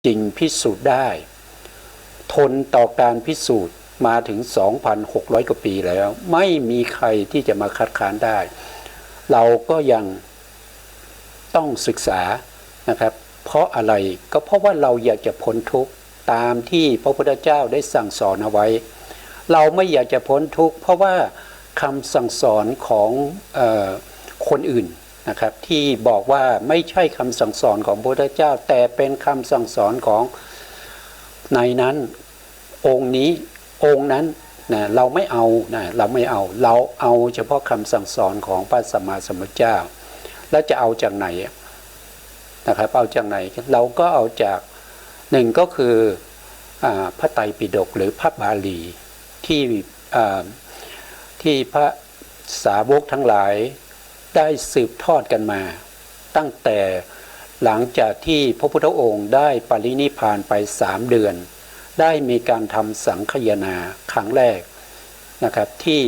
จริงพิสูจน์ได้ทนต่อการพิสูจน์มาถึง 2,600 กว่าปีแล้วไม่มีใครที่จะมาคัดค้านได้เราก็ยังต้องศึกษานะครับเพราะอะไรก็เพราะว่าเราอยากจะพ้นทุกข์ตามที่พระพุทธเจ้าได้สั่งสอนเอาไว้เราไม่อยากจะพ้นทุกข์เพราะว่าคำสั่งสอนของคนอื่นนะครับที่บอกว่าไม่ใช่คำสั่งสอนของพระพุทธเจ้าแต่เป็นคำสั่งสอนของในนั้นองค์นี้องค์นั้นนะเราไม่เอานะเราเอาเฉพาะคำสั่งสอนของพระสัมมาสัมพุทธเจ้าแล้วจะเอาจากไหนนะครับเอาจากไหนเราก็เอาจากหนึ่งก็คือพระไตรปิฎกหรือพระบาลีที่พระสาวกทั้งหลายได้สืบทอดกันมาตั้งแต่หลังจากที่พระพุทธองค์ได้ปรินิพพานไป3 เดือนได้มีการทำสังคายนาครั้งแรกนะครับที่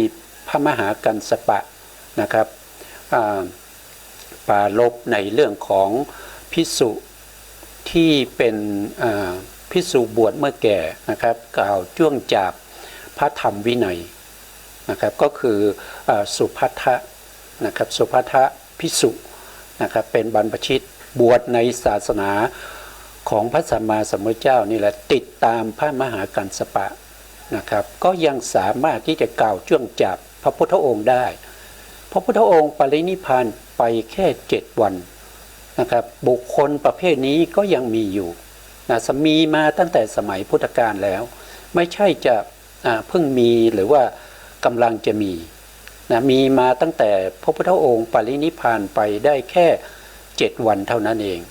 พระมหากัสสปะนะครับปรารภในเรื่องของภิกษุที่เป็นภิกษุบวชเมื่อแก่นะครับกล่าวจ้วงจาบพระธรรมวินัยนะครับก็คือสุภัททะนะครับสุภัททะภิกษุนะครับเป็นบรรพชิตบวชในศาสนาของพระสัมมาสัมพุทธเจ้านี่แหละติดตามพระมหากัสสปะนะครับก็ยังสามารถที่จะกล่าวจ้วงจาบพระพุทธองค์ได้พระพุทธองค์ปรินิพพานไปแค่7 วันนะครับบุคคลประเภทนี้ก็ยังมีอยู่นะมีมาตั้งแต่สมัยพุทธกาลแล้วไม่ใช่จะเพิ่งมีหรือว่ากำลังจะมีนะมีมาตั้งแต่พระพุทธองค์ปรินิพพานไปได้แค่7 วันเท่านั้นเอง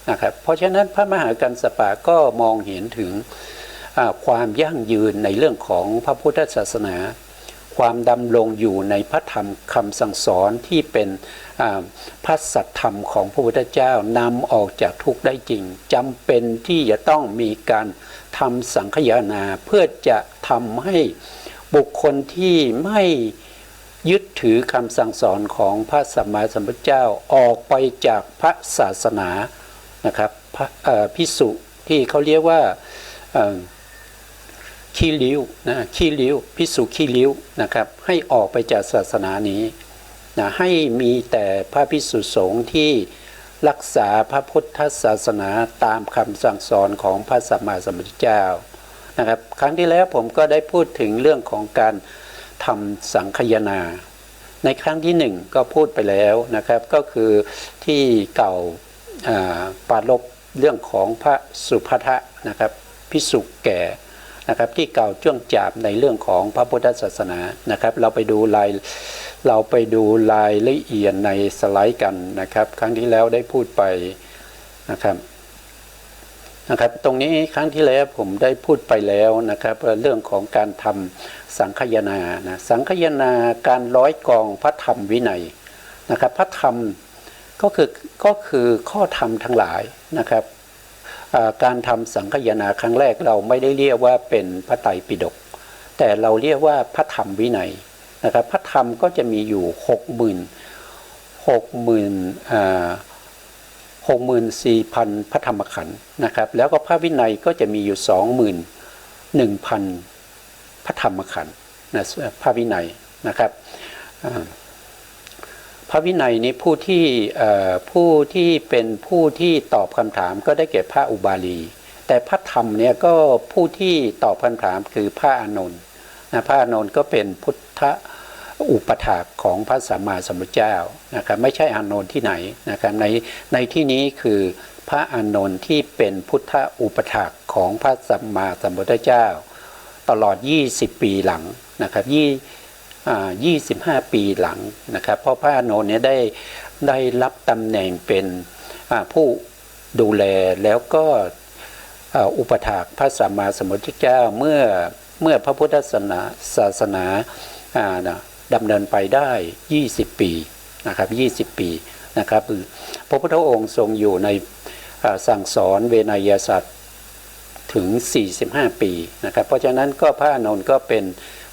นะครับเพราะฉะนั้นพระมหากัสสปะก็มองเห็นถึงความยั่งยืนในเรื่องของพระพุทธศาสนาความดำรงอยู่ในพระธรรมคำสั่งสอนที่เป็นพระสัทธรรมของพระพุทธเจ้านำออกจากทุกข์ได้จริงจำเป็นที่จะต้องมีการทำสังคายนาเพื่อจะทำให้บุคคลที่ไม่ยึดถือคำสั่งสอนของพระสัมมาสัมพุทธเจ้าออกไปจากพระศาสนานะครับภิกษุที่เขาเรียกว่าขี้ริ้วนะขี้ริ้วภิกษุขี้ริ้วนะครับให้ออกไปจากศาสนานี้นะให้มีแต่พระภิกษุสงฆ์ที่รักษาพระพุทธศาสนาตามคำสั่งสอนของพระสัมมาสัมพุทธเจ้านะครับครั้งที่แล้วผมก็ได้พูดถึงเรื่องของการทำสังคายนาในครั้งที่1ก็พูดไปแล้วนะครับก็คือที่เก่าปรารภเรื่องของพระสุภัททะนะครับภิกษุแก่นะครับที่เก่าจ้วงจาบในเรื่องของพระพุทธศาสนานะครับเราไปดูรายละเอียดในสไลด์กันนะครับครั้งที่แล้วได้พูดไปนะครับตรงนี้ครั้งที่แล้วผมได้พูดไปแล้วนะครับเรื่องของการทำสังคายนานะสังคายนาการร้อยกองพระธรรมวินัยนะครับพระธรรมก็คือข้อธรรมทั้งหลายนะครับการทำสังคายนาครั้งแรกเราไม่ได้เรียกว่าเป็นพระไตรปิฎกแต่เราเรียกว่าพระธรรมวินัยนะครับพระธรรมก็จะมีอยู่64,000 พระธรรมขันธ์นะครับแล้วก็พระวินัยก็จะมีอยู่ 21,000 พระธรรมขันธ์นะพระวินัยนะครับพระวินัยนี้ผู้ที่เป็นผู้ที่ตอบคำถามก็ได้แก่พระอุบาลีแต่พระธรรมเนี่ยก็ผู้ที่ตอบคำถามคือพระอานนท์นะพระอานนท์ก็เป็นพุทธอุปถากของพระสัมมาสัมพุทธเจ้านะครับไม่ใช่อานนท์ที่ไหนนะครับในที่นี้คือพระอานนท์ที่เป็นพุทธอุปถากของพระสัมมาสัมพุทธเจ้าตลอด20 ปีหลังนะครับ25 ปีหลังนะครับเพราะพระอานนท์เนี่ยได้รับตำแหน่งเป็นผู้ดูแลแล้วก็อุปถากพระสัมมาสัมพุทธเจ้าเมื่อพระพุทธศาสนาดำเนินไปได้20 ปีนะครับ20 ปีนะครับพระพุทธองค์ทรงอยู่ในสั่งสอนเวนยศาสตร์ถึง45 ปีนะครับเพราะฉะนั้นก็พระอานนท์ก็เป็น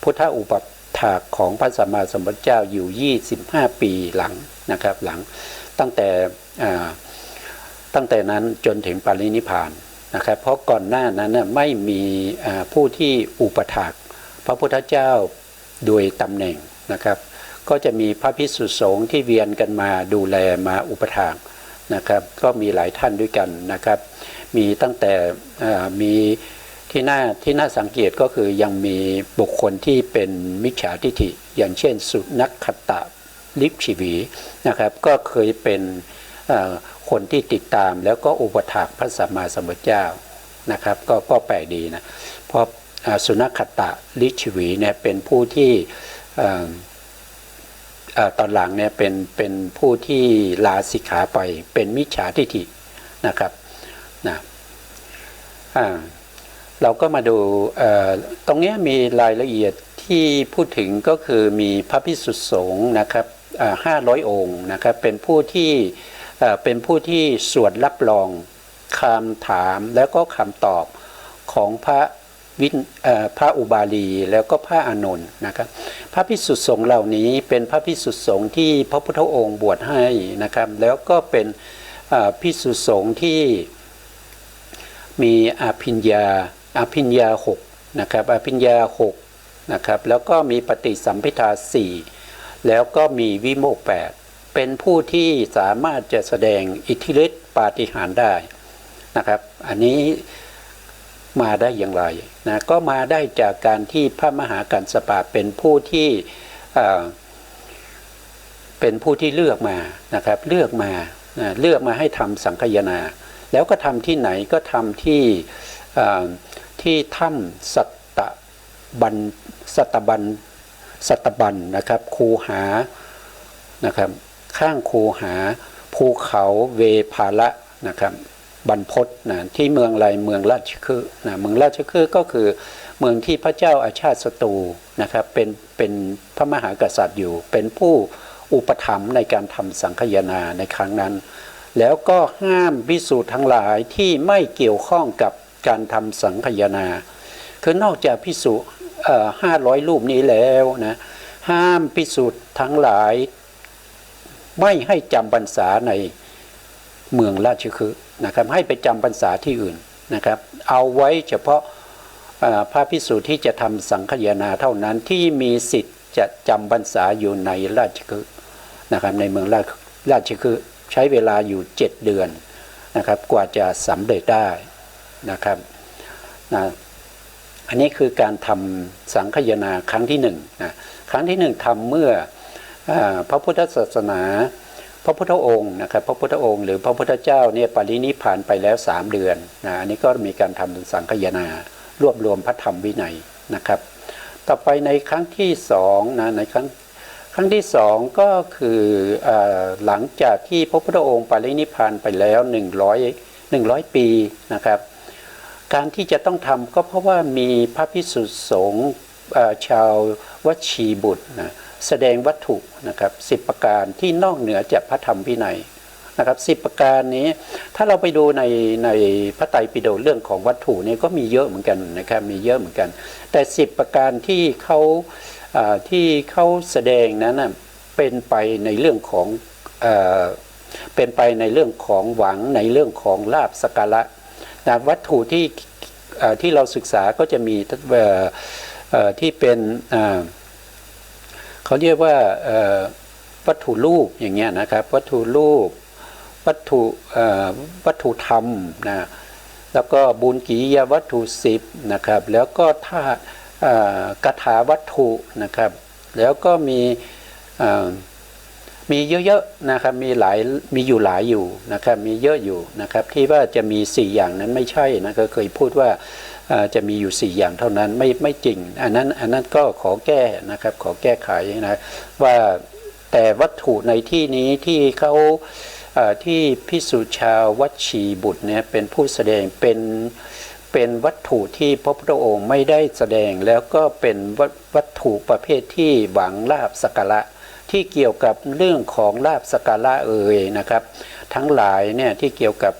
พุทธอุปถากของพระสัมมาสัมพุทธเจ้าอยู่25 ปีหลังนะครับตั้งแต่นั้นจนถึงปรินิพพาน นะครับเพราะก่อนหน้านั้นไม่มีผู้ที่อุปถากพระพุทธเจ้าโดยตำแหน่งนะครับก็จะมีพระภิกษุสงฆ์ที่เวียนกันมาดูแลมาอุปถากนะครับก็มีหลายท่านด้วยกันนะครับมีตั้งแต่มีที่น่าสังเกตก็คือยังมีบุคคลที่เป็นมิจฉาทิฏฐิอย่างเช่นสุนัขขตะลิปชีวีนะครับก็เคยเป็นคนที่ติดตามแล้วก็อุปถากพระสัมมาสัมพุทธเจ้านะครับก็แปลกดีนะเพราะสุนัขขตะลิปชีวีเนี่ยเป็นผู้ที่ตอนหลังเนี่ยเป็นผู้ที่ลาสิกขาไปเป็นมิจฉาทิฏฐินะครับนะเราก็มาดูตรงนี้มีรายละเอียดที่พูดถึงก็คือมีพระภิกษุสงฆ์นะครับ500 องค์นะครับเป็นผู้ที่สวดรับรองคำถามแล้วก็คำตอบของพระอุบาลีแล้วก็พระอานนท์นะครับพระภิกษุสงฆ์เหล่านี้เป็นพระภิกษุสงฆ์ที่พระพุทธองค์บวชให้นะครับแล้วก็เป็นภิกษุสงฆ์ที่มีอภิญญา6นะครับอภิญญา6นะครับแล้วก็มีปฏิสัมภิทา4แล้วก็มีวิโมกข์8เป็นผู้ที่สามารถจะแสดงอิทธิฤทธิปาฏิหาริย์ได้นะครับอันนี้มาได้อย่างไรนะก็มาได้จากการที่พระมหากัสสปะเป็นผู้ที่เลือกมานะครับเลือกมาให้ทำสังฆยนาแล้วก็ทำที่ไหนก็ทำที่ถ้ำสัตบันนะครับคูหานะครับข้างคูหาภูเขาเวภาละนะครับบรรพตนะที่เมืองอะไรเมืองราชคฤห์นะเมืองราชคฤห์ก็คือเมืองที่พระเจ้าอาชาติศัตรูนะครับเป็นพระมหากษัตริย์อยู่เป็นผู้อุปถัมภ์ในการทำสังฆยนาในครั้งนั้นแล้วก็ห้ามภิกษุทั้งหลายที่ไม่เกี่ยวข้องกับการทำสังฆยนาคือนอกจากภิกษุ500 รูปนี้แล้วนะห้ามภิกษุทั้งหลายไม่ให้จำพรรษาในเมืองราชคฤห์นะครับให้ไปจำพรรษาที่อื่นนะครับเอาไว้เฉพาะพระภิกษุที่จะทำสังฆยนาเท่านั้นที่มีสิทธิ์จะจำพรรษาอยู่ในราชคฤห์นะครับในเมืองราชคฤห์ใช้เวลาอยู่7 เดือนนะครับกว่าจะสำเร็จได้นะครับอันนี้คือการทำสังฆยนาครั้งที่1นะครั้งที่1ทำเมื่อพระพุทธศาสนาพระพุทธองค์นะครับพระพุทธองค์หรือพระพุทธเจ้าเนี่ยปรินิพพานไปแล้ว3 เดือนนะอันนี้ก็มีการทำสังฆยนารวบรวมพระธรรมวินัยนะครับต่อไปในครั้งที่2นะในครั้งที่2ก็คือหลังจากที่พระพุทธองค์ปรินิพพานไปแล้ว100 ปีนะครับการที่จะต้องทำก็เพราะว่ามีพระภิกษุสงฆ์ชาววัชีบุตรนะแสดงวัตถุนะครับ10 ประการที่นอกเหนือจากพระธรรมวินัยนะครับ10 ประการนี้ถ้าเราไปดูในพระไตรปิฎกเรื่องของวัตถุนี่ก็มีเยอะเหมือนกันนะครับมีเยอะเหมือนกันแต่10 ประการที่เขาแสดงนั้นนะเป็นไปในเรื่องของหวังในเรื่องของลาภสักการะนะวัตถุที่เราศึกษาก็จะมีที่เป็นเขาเรียกว่าวัตถุรูปอย่างเงี้ยนะครับวัตถุรูปวัตถุธรรมนะแล้วก็บุญกิริยาวัตถุ10นะครับแล้วก็คาถาวัตถุนะครับแล้วก็มีเยอะๆนะครับมีอยู่หลายอยู่นะครับมีเยอะอยู่นะครับที่ว่าจะมี4 อย่างนั้นไม่ใช่นะก็เคยพูดว่าจะมีอยู่4 อย่างเท่านั้นไม่จริงอันนั้นก็ขอแก้นะครับขอแก้ไขนะว่าแต่วัตถุในที่นี้ที่เขาที่ภิกษุชาววัชีบุตรเนี่ยเป็นผู้แสดงเป็นวัตถุที่พระพุทธองค์ไม่ได้แสดงแล้วก็เป็นวัตถุประเภทที่หวังลาภสักการะที่เกี่ยวกับเรื่องของลาภสักการะนะครับทั้งหลายเนี่ยที่เกี่ยวกับ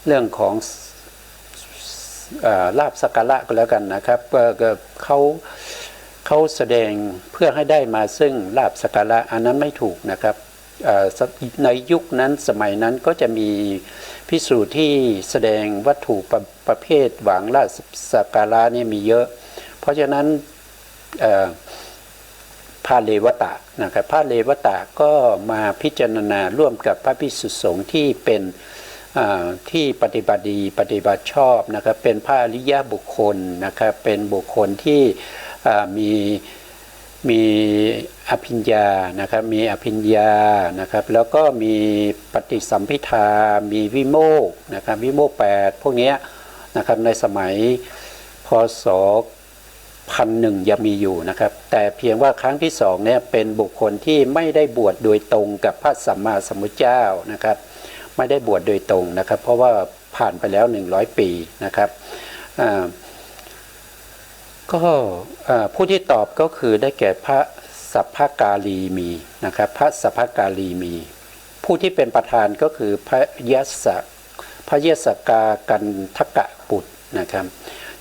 เรื่องของลาภสักการะก็แล้วกันนะครับเขาแสดงเพื่อให้ได้มาซึ่งลาภสักการะอันนั้นไม่ถูกนะครับ ในยุคนั้นสมัยนั้นก็จะมีภิกษุที่แสดงวัตถุประเภทหวังลาภสักการะเนี่ยมีเยอะเพราะฉะนั้นพระเลวตะนะครับพระเลวตะก็มาพิจารณาร่วมกับพระภิกษุสงฆ์ที่เป็นที่ปฏิบัติดีปฏิบัติชอบนะครับเป็นพระอริยบุคคลนะครับเป็นบุคคลที่มีอภิญญานะครับมีอภิญญานะครับแล้วก็มีปฏิสัมภิทามีวิโมกข์นะครับวิโมกข์8พวกนี้นะครับในสมัยพศ1001ยังมีอยู่นะครับแต่เพียงว่าครั้งที่2เนี่ยเป็นบุคคลที่ไม่ได้บวชโดยตรงกับพระสัมมาสัมพุทธเจ้านะครับไม่ได้บวชโดยตรงนะครับเพราะว่าผ่านไปแล้ว100ปีนะครับก็ผู้ที่ตอบก็คือได้แก่พระสัพพกาลีมีนะครับพระสัพพกาลีมีผู้ที่เป็นประธานก็คือพระยศกากันทกะบุตรนะครับ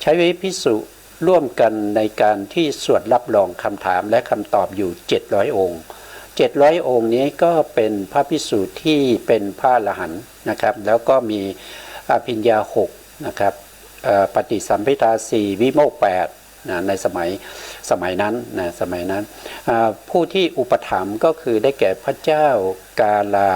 ใช้ภิกษุร่วมกันในการที่สวดรับรองคำถามและคำตอบอยู่700องค์700องค์นี้ก็เป็นพระภิกษุที่เป็นพระอรหันต์นะครับแล้วก็มีอภิญญา6นะครับปฏิสัมภิทา4วิโมกข์8นะในสมัยนั้นนะสมัยนั้นผู้ที่อุปถัมภ์ก็คือได้แก่พระเจ้ากาลา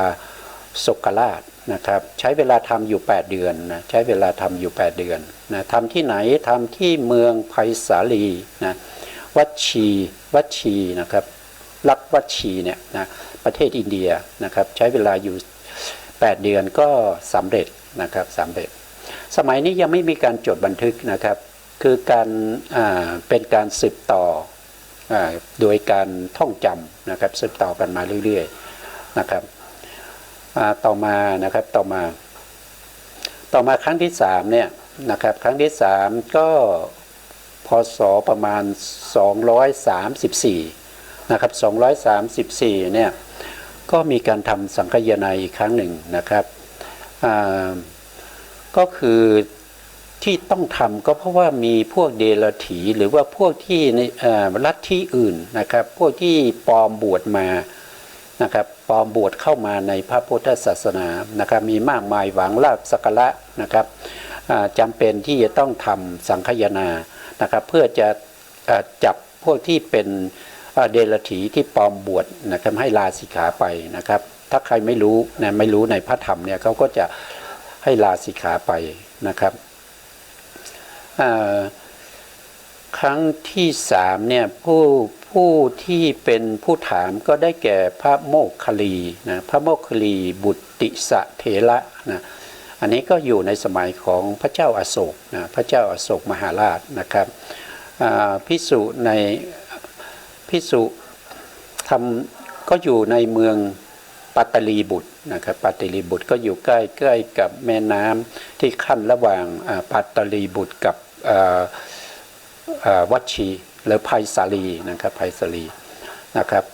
สกราชนะครับใช้เวลาทำอยู่8เดือนนะใช้เวลาทำอยู่8เดือนนะทำที่ไหนทำที่เมืองไผ่สาลีนะวัดชีนะครับรัฐวัดชีเนี่ยนะประเทศอินเดียนะครับใช้เวลาอยู่8เดือนก็สำเร็จนะครับสำเร็จสมัยนี้ยังไม่มีการจดบันทึกนะครับคือการเป็นการสืบต่อโดยการท่องจำนะครับสืบต่อกันมาเรื่อยๆนะครับต่อมานะครับต่อมาครั้งที่3เนี่ยนะครับครั้งที่3ก็พศประมาณ234นะครับ234เนี่ยก็มีการทำสังฆยนัยอีกครั้งหนึ่งนะครับก็คือที่ต้องทำก็เพราะว่ามีพวกเดรัจฉีหรือว่าพวกที่ในลัทธิอื่นนะครับพวกที่ปลอมบวชมานะครับปลอมบวชเข้ามาในพระพุทธศาสนานะครับมีมากมายหวังลาภสักการะนะครับจำเป็นที่จะต้องทำสังฆยนานะครับเพื่อจะจับพวกที่เป็นเดรัจฉีที่ปลอมบวชนะครับให้ลาสิกขาไปนะครับถ้าใครไม่รู้ในพระธรรมเนี่ยเขาก็จะให้ลาสิกขาไปนะครับครั้งที่3เนี่ยผู้ที่เป็นผู้ถามก็ได้แก่พระโมคคัลลีนะพระโมคคัลลีบุตติสะเถระนะอันนี้ก็อยู่ในสมัยของพระเจ้าอโศกนะพระเจ้าอโศกมหาราชนะครับภิกษุทำก็อยู่ในเมืองปัตตลีบุตรนะครับปัตตลีบุตรก็อยู่ใกล้กับแม่น้ำที่ขั้นระหว่างปัตตลีบุตรกับวัดชีหรือไผ่สาลีนะครับไผ่สาลีนะครับ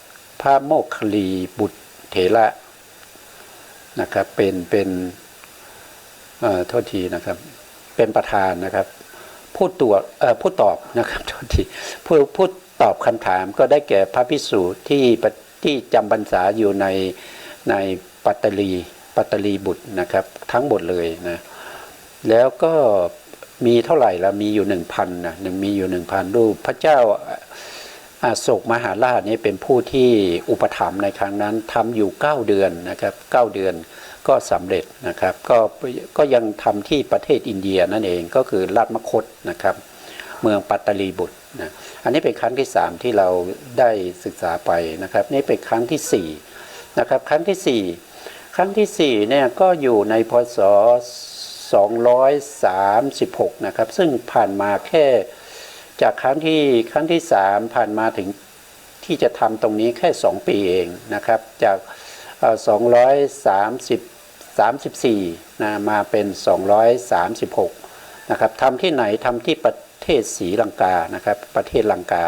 พระโมคคัลลีบุตรเถระนะครับเป็นโทษทีนะครับเป็นประธานนะครับผู้ตอบนะครับโทษทีผู้ตอบคำถามก็ได้แก่พระภิกษุที่จำพรรษาอยู่ในปัตตลีบุตรนะครับทั้งหมดเลยนะแล้วก็มีเท่าไหร่ละมีอยู่ 1,000 นะมีอยู่ 1,000 รูปพระเจ้าอโศกมหาราชนี่เป็นผู้ที่อุปถัมภ์ในครั้งนั้นทำอยู่9เดือนนะครับ9เดือนก็สำเร็จนะครับก็ยังทำที่ประเทศอินเดียนั่นเองก็คือรัฐมคธนะครับเมืองปัตตลีบุตรนะอันนี้เป็นครั้งที่3ที่เราได้ศึกษาไปนะครับนี่เป็นครั้งที่4นะครับครั้งที่4เนี่ยก็อยู่ในพศ236นะครับซึ่งผ่านมาแค่จากครั้งที่3ผ่านมาถึงที่จะทำตรงนี้แค่2ปีเองนะครับจาก234นะมาเป็น236นะครับทำที่ไหนทำที่ประเทศศรีลังกานะครับประเทศลังกา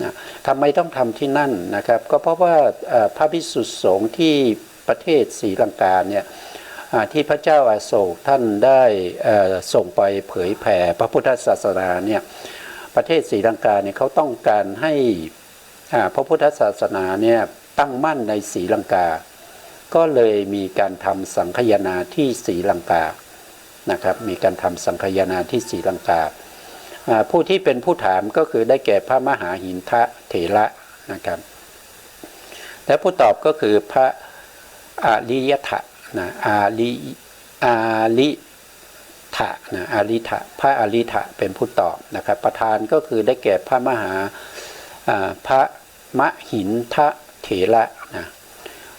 นะทำไมต้องทำที่นั่นนะครับก็เพราะว่าพระภิกษุสงฆ์ที่ประเทศศรีลังกาเนี่ยที่พระเจ้าอโศกท่านได้ส่งไปเผยแผ่พระพุทธศาสนาเนี่ยประเทศศรีลังกาเนี่ยเขาต้องการให้พระพุทธศาสนาเนี่ยตั้งมั่นในศรีลังกา ก็เลยมีการทำสังคายนาที่ศรีลังกานะครับมีการทำสังคายนาที่ศรีลังกาผู้ที่เป็นผู้ถามก็คือได้แก่พระมหาหินทะเถระนะครับและผู้ตอบก็คือพระอาริยถะนะอาริถะนะอาริถะพระอาริถะเป็นผู้ตอบนะครับประธานก็คือได้แก่พระมหาพระมหินทะเถระนะ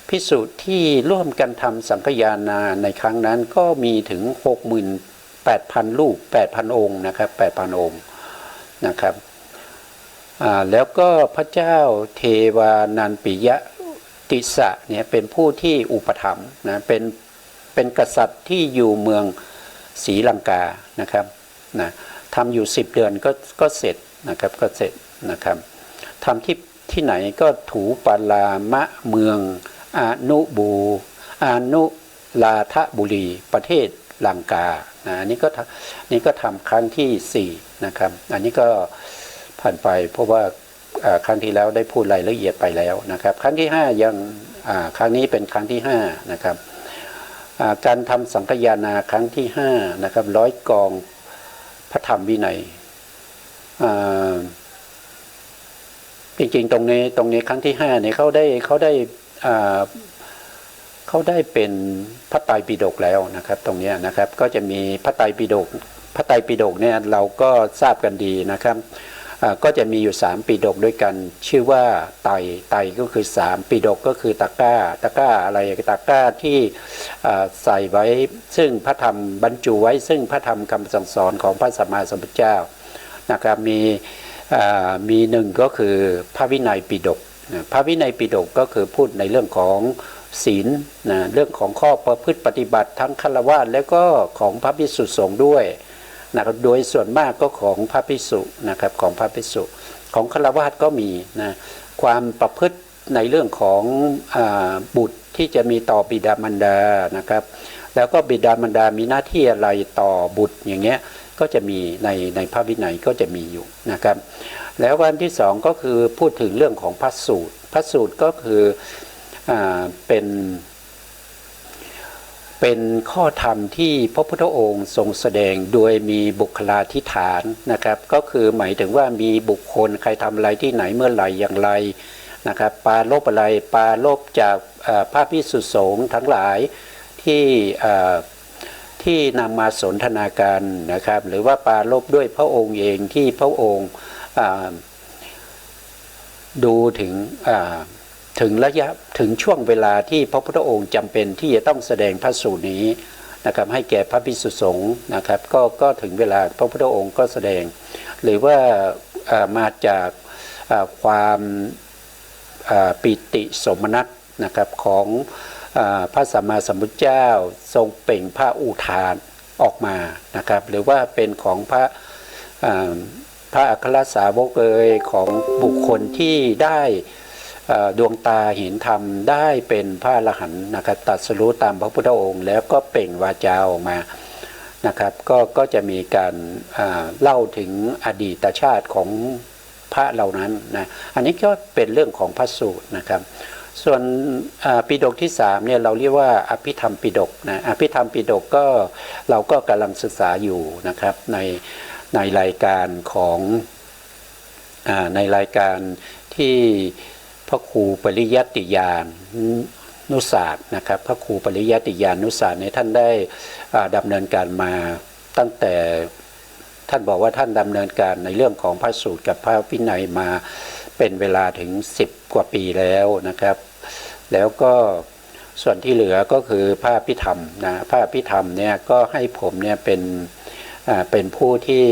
ภิกษุที่ร่วมกันทำสังฆยานาในครั้งนั้นก็มีถึง 68,000 รูป 8,000 องค์นะครับ 8,000 องค์นะครับแล้วก็พระเจ้าเทวานันปิยติสะเนี่ยเป็นผู้ที่อุปถัมภ์นะเป็นกษัตริย์ที่อยู่เมืองศรีลังกานะครับนะทำอยู่10 เดือนก็เสร็จนะครับก็เสร็จนะครับทำที่ไหนก็ถูปาลามะเมืองอนุลาทบุรีประเทศลังกานะอันนี้ก็ทำครั้งที่4นะครับอันนี้ก็ผ่านไปเพราะว่าครั้งที่แล้วได้พูดรายละเอียดไปแล้วนะครับครั้งที่5ยังครั้งนี้เป็นครั้งที่5นะครับการทำสังฆยานาครั้งที่5นะครับ100 กองพระธรรมวินัยจริงๆตรงนี้ครั้งที่5เนี่ยเขาได้เป็นพระไตรปิฎกแล้วนะครับตรงนี้นะครับก็จะมีพระไตรปิฎกเนี่ยเราก็ทราบกันดีนะครับก็จะมีอยู่3 ปิฎกด้วยกันชื่อว่าไตรก็คือ3 ปิฎกก็คือตะกร้าอะไรตะกร้าที่ใส่ไว้ซึ่งพระธรรมบรรจุไว้ซึ่งพระธรรมคำสั่งสอนของพระสัมมาสัมพุทธเจ้านะครับมีหนึ่งก็คือพระวินัยปิฎกพระวินัยปิฎกก็คือพูดในเรื่องของศีลนะเรื่องของข้อประพฤติปฏิบัติทั้งฆราวาสแล้วก็ของพระภิกษุสงฆ์ด้วยนะครับโดยส่วนมากก็ของพระภิกษุนะครับของพระภิกษุของฆราวาสก็มีนะความประพฤติในเรื่องของบุตรที่จะมีต่อบิดามารดานะครับแล้วก็บิดามารดามีหน้าที่อะไรต่อบุตรอย่างเงี้ยก็จะมีในพระวินัยก็จะมีอยู่นะครับแล้ววันที่2ก็คือพูดถึงเรื่องของพระสูตรก็คือเป็นข้อธรรมที่พระพุทธองค์ทรงแสดงโดยมีบุคลาธิฐานนะครับก็คือหมายถึงว่ามีบุคคลใครทำอะไรที่ไหนเมื่อไหร่อย่างไรนะครับปราลบอะไรปราลบจากพระภิกษุสงฆ์ทั้งหลายที่นำมาสนทนากันนะครับหรือว่าปราลบด้วยพระองค์เองที่พระองค์ดูถึงระยะถึงช่วงเวลาที่พระพุทธองค์จำเป็นที่จะต้องแสดงพระสูตรนี้นะครับให้แก่พระภิกษุสงฆ์นะครับก็ถึงเวลาพระพุทธองค์ก็แสดงหรือว่ามาจากความปิติสมนัสนะครับของพระสัมมาสัมพุทธเจ้าทรงเปล่งพระอุทานออกมานะครับหรือว่าเป็นของพระอัครสาวกของบุคคลที่ได้ดวงตาเห็นธรรมได้เป็นพระอรหันต์นะครับตรัสรู้ตามพระพุทธองค์แล้วก็เปล่งวาจาออกมานะครับก็จะมีการเล่าถึงอดีตชาติของพระเหล่านั้นนะอันนี้ก็เป็นเรื่องของพระสูตรนะครับส่วนปิฎกที่3เนี่ยเราเรียกว่าอภิธรรมปิฎกนะอภิธรรมปิฎกก็เราก็กำลังศึกษาอยู่นะครับในรายการของในรายการที่พระครูปริยัติญาณนุศาสตร์นะครับพระครูปริยัติญาณนุศาสตร์ในท่านได้ดำเนินการมาตั้งแต่ท่านบอกว่าท่านดำเนินการในเรื่องของพระสูตรกับพระวินัยมาเป็นเวลาถึง10 กว่าปีแล้วนะครับแล้วก็ส่วนที่เหลือก็คือพระอภิธรรมนะพระอภิธรรมเนี่ยก็ให้ผมเนี่ยเป็นผู้ที่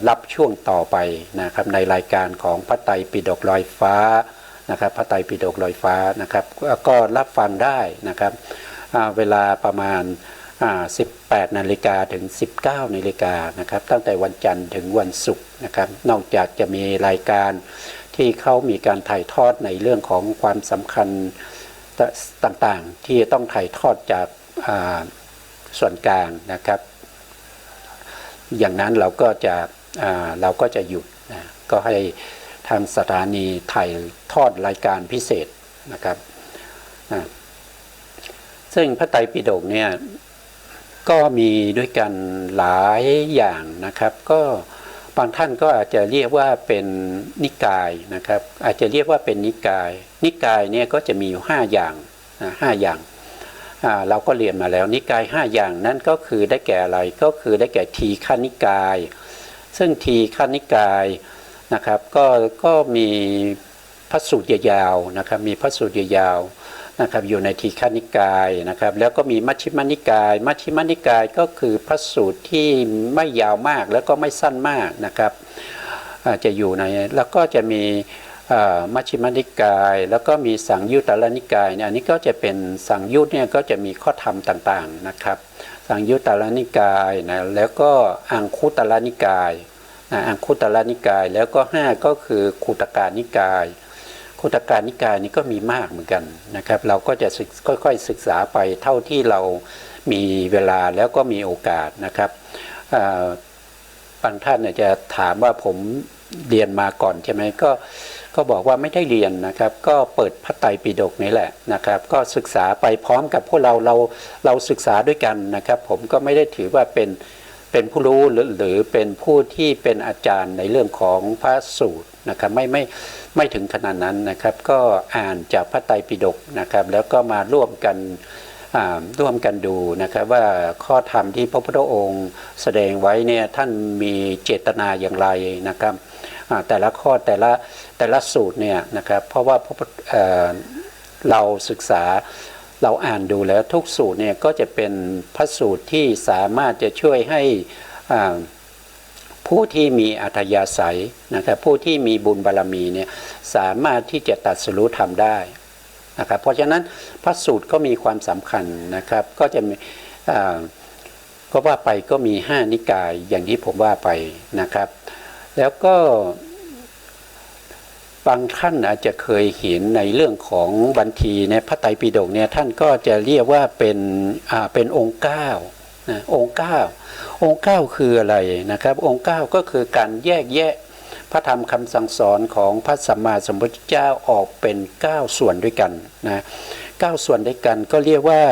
รับช่วงต่อไปนะครับในรายการของพระไตรปิฎกลอยฟ้านะครับพระไตรปิฎกลอยฟ้านะครับก็รับฟังได้นะครับเวลาประมาณ18 นาฬิกาถึง 19 นาฬิกานะครับตั้งแต่วันจันทร์ถึงวันศุกร์นะครับนอกจากจะมีรายการที่เขามีการถ่ายทอดในเรื่องของความสำคัญต่างๆที่ต้องถ่ายทอดจากส่วนกลางนะครับอย่างนั้นเราก็จะหยุดนะก็ให้ทางสถานีถ่ายทอดรายการพิเศษนะครับ ซึ่งพระไตรปิฎกเนี่ยก็มีด้วยกันหลายอย่างนะครับก็บางท่านก็อาจจะเรียกว่าเป็นนิกายนะครับอาจจะเรียกว่าเป็นนิกายเนี่ยก็จะมีอยู่5อย่าง5อย่างเราก็เรียนมาแล้วนิกาย5อย่างนั้นก็คือได้แก่อะไรก็คือได้แก่ทีฆนิกายซึ่งทีฆนิกายนะครับก็มีพระสูตรยาวๆนะครับมีพระสูตรยาวๆนะครับอยู่ในทีฆนิกายนะครับแล้วก็มีมัชฌิมนิกายก็คือพระสูตรที่ไม่ยาวมากแล้วก็ไม่สั้นมากนะครับจะอยู่ในแล้วก็จะมีมัชฌิมนิกายแล้วก็มีสังยุตตรนิกายอันนี้ก็จะเป็นสังยุตเนี่ยก็จะมีข้อธรรมต่างๆนะครับสังยุตตรนิกายนะแล้วก็อังคุตรนิกายอังคุตรนิกายแล้วก็5ก็คือคูตกานิกายคูตกานิกายนี้ก็มีมากเหมือนกันนะครับเราก็จะค่อยๆศึกษาไปเท่าที่เรามีเวลาแล้วก็มีโอกาสนะครับบางท่านจะถามว่าผมเรียนมาก่อนใช่ไหมก็บอกว่าไม่ได้เรียนนะครับก็เปิดพระไตรปิฎกนี่แหละนะครับก็ศึกษาไปพร้อมกับพวกเราศึกษาด้วยกันนะครับผมก็ไม่ได้ถือว่าเป็นผู้รู้หรือเป็นผู้ที่เป็นอาจารย์ในเรื่องของพระสูตรนะครับไม่ถึงขนาดนั้นนะครับก็อ่านจากพระไตรปิฎกนะครับแล้วก็มาร่วมกันดูนะครับว่าข้อธรรมที่พระพุทธองค์แสดงไว้เนี่ยท่านมีเจตนาอย่างไรนะครับแต่ละข้อแต่ละสูตรเนี่ยนะครับเพราะว่าเราศึกษาเราอ่านดูแล้วทุกสูตรเนี่ยก็จะเป็นพระสูตรที่สามารถจะช่วยให้ผู้ที่มีอัธยาศัยนะครับผู้ที่มีบุญบารมีเนี่ยสามารถที่จะตรัสรู้ธรรมได้นะครับเพราะฉะนั้นพระสูตรก็มีความสำคัญนะครับก็จะมีก็ว่าไปก็มี5นิกายอย่างที่ผมว่าไปนะครับแล้วก็บางท่านอาจจะเคยเห็นในเรื่องของบัญชีในพระไตรปิฎกเนี่ยท่านก็จะเรียกว่าเป็นองค์9นะองค์9คืออะไรนะครับองค์9ก็คือการแยกแยะพระธรรมคำสั่งสอนของพระสัมมาสัมพุทธเจ้าออกเป็น9ส่วนด้วยกันนะ9ส่วนด้วยกันก็เรียกว่า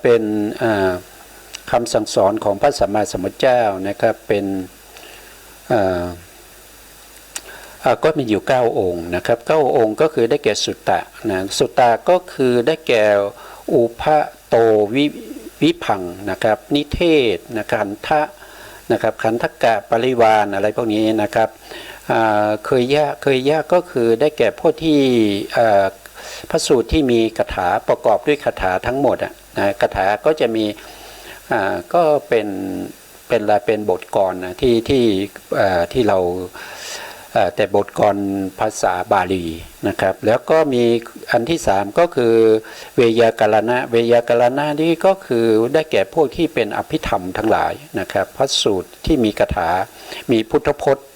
เป็นคำสั่งสอนของพระสัมมาสัมพุทธเจ้านะครับเป็นก็มีอยู่9องค์นะครับ9องค์ก็คือได้แก่สุตตะนะสุตตะก็คือได้แก่อุปโตวิพังนะครับนิเทศนะขันธะนะครับขันธกะปริวานอะไรพวกนี้นะครับเคยยะก็คือได้แก่พวกที่พระสูตรที่มีคาถาประกอบด้วยคาถาทั้งหมดนะคาถาก็จะมีก็เป็นบทกลนะที่เราแต่บทกลภาษาบาลีนะครับแล้วก็มีอันที่3ก็คือเวยากรณะนี่ก็คือได้แก่พวกที่เป็นอภิธรรมทั้งหลายนะครับพระสูตรที่มีคาถามีพุทธพจน์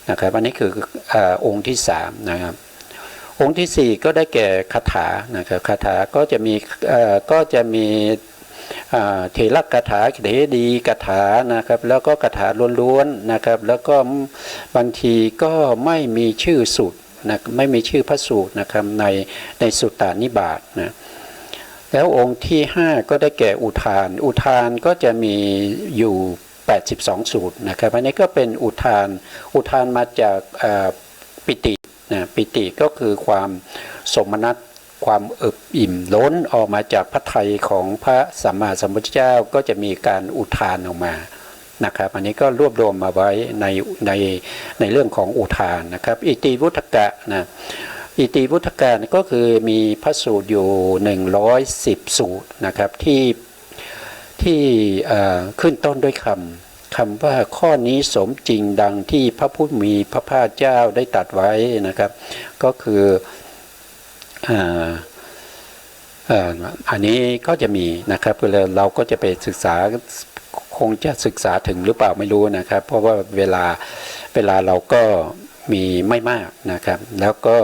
นะครับอันนี้คือองค์ที่3นะครับองค์ที่4ก็ได้แก่คาถานะครับคาถาก็จะมีเถรคาถาเถรีคาถานะครับแล้วก็คาถาล้วนๆนะครับแล้วก็บางทีก็ไม่มีชื่อสูตรนะไม่มีชื่อพระสูตรนะครับในสุตตานิบาตนะแล้วองค์ที่5ก็ได้แก่อุทานก็จะมีอยู่82สูตรนะครับอันนี้ก็เป็นอุทานมาจากปิตินะปิติก็คือความสมนัสความเอิบอิ่มล้นออกมาจากพระทัยของพระสัมมาสัมพุทธเจ้าก็จะมีการอุทานออกมานะครับอันนี้ก็รวบรวมมาไว้ในเรื่องของอุทานนะครับอิติวุฒกะนะอิติวุฒกะก็คือมีพระสูตรอยู่110สูตรนะครับที่ขึ้นต้นด้วยคำว่าข้อนี้สมจริงดังที่พระผู้มีพระภาคเจ้าได้ตรัสไว้นะครับก็คืออันนี้ก็จะมีนะครับเราก็จะไปศึกษาคงจะศึกษาถึงหรือเปล่าไม่รู้นะครับเพราะว่าเวลาเราก็มีไม่มากนะครับแล้วก็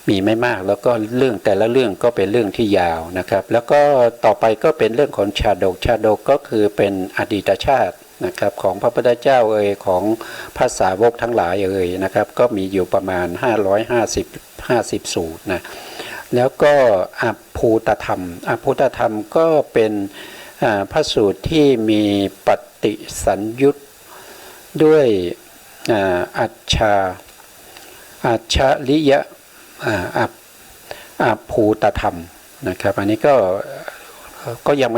มีไม่มากแล้วก็เรื่องแต่ละเรื่องก็เป็นเรื่องที่ยาวนะครับแล้วก็ต่อไปก็เป็นเรื่องของชาดกก็คือเป็นอดีตชาติ นะครับของพระพุทธเจ้าของพระสาวกทั้งหลายนะครับก็มีอยู่ประมาณ50สูตรนะแล้วก็อัปภูตธรรมอัปภูตธรรมก็เป็นพระสูตรที่มีปฏิสัญยุตด้วยอัจฉริยะอัปภูตธรรมนะครับอันนี้ก็ยัง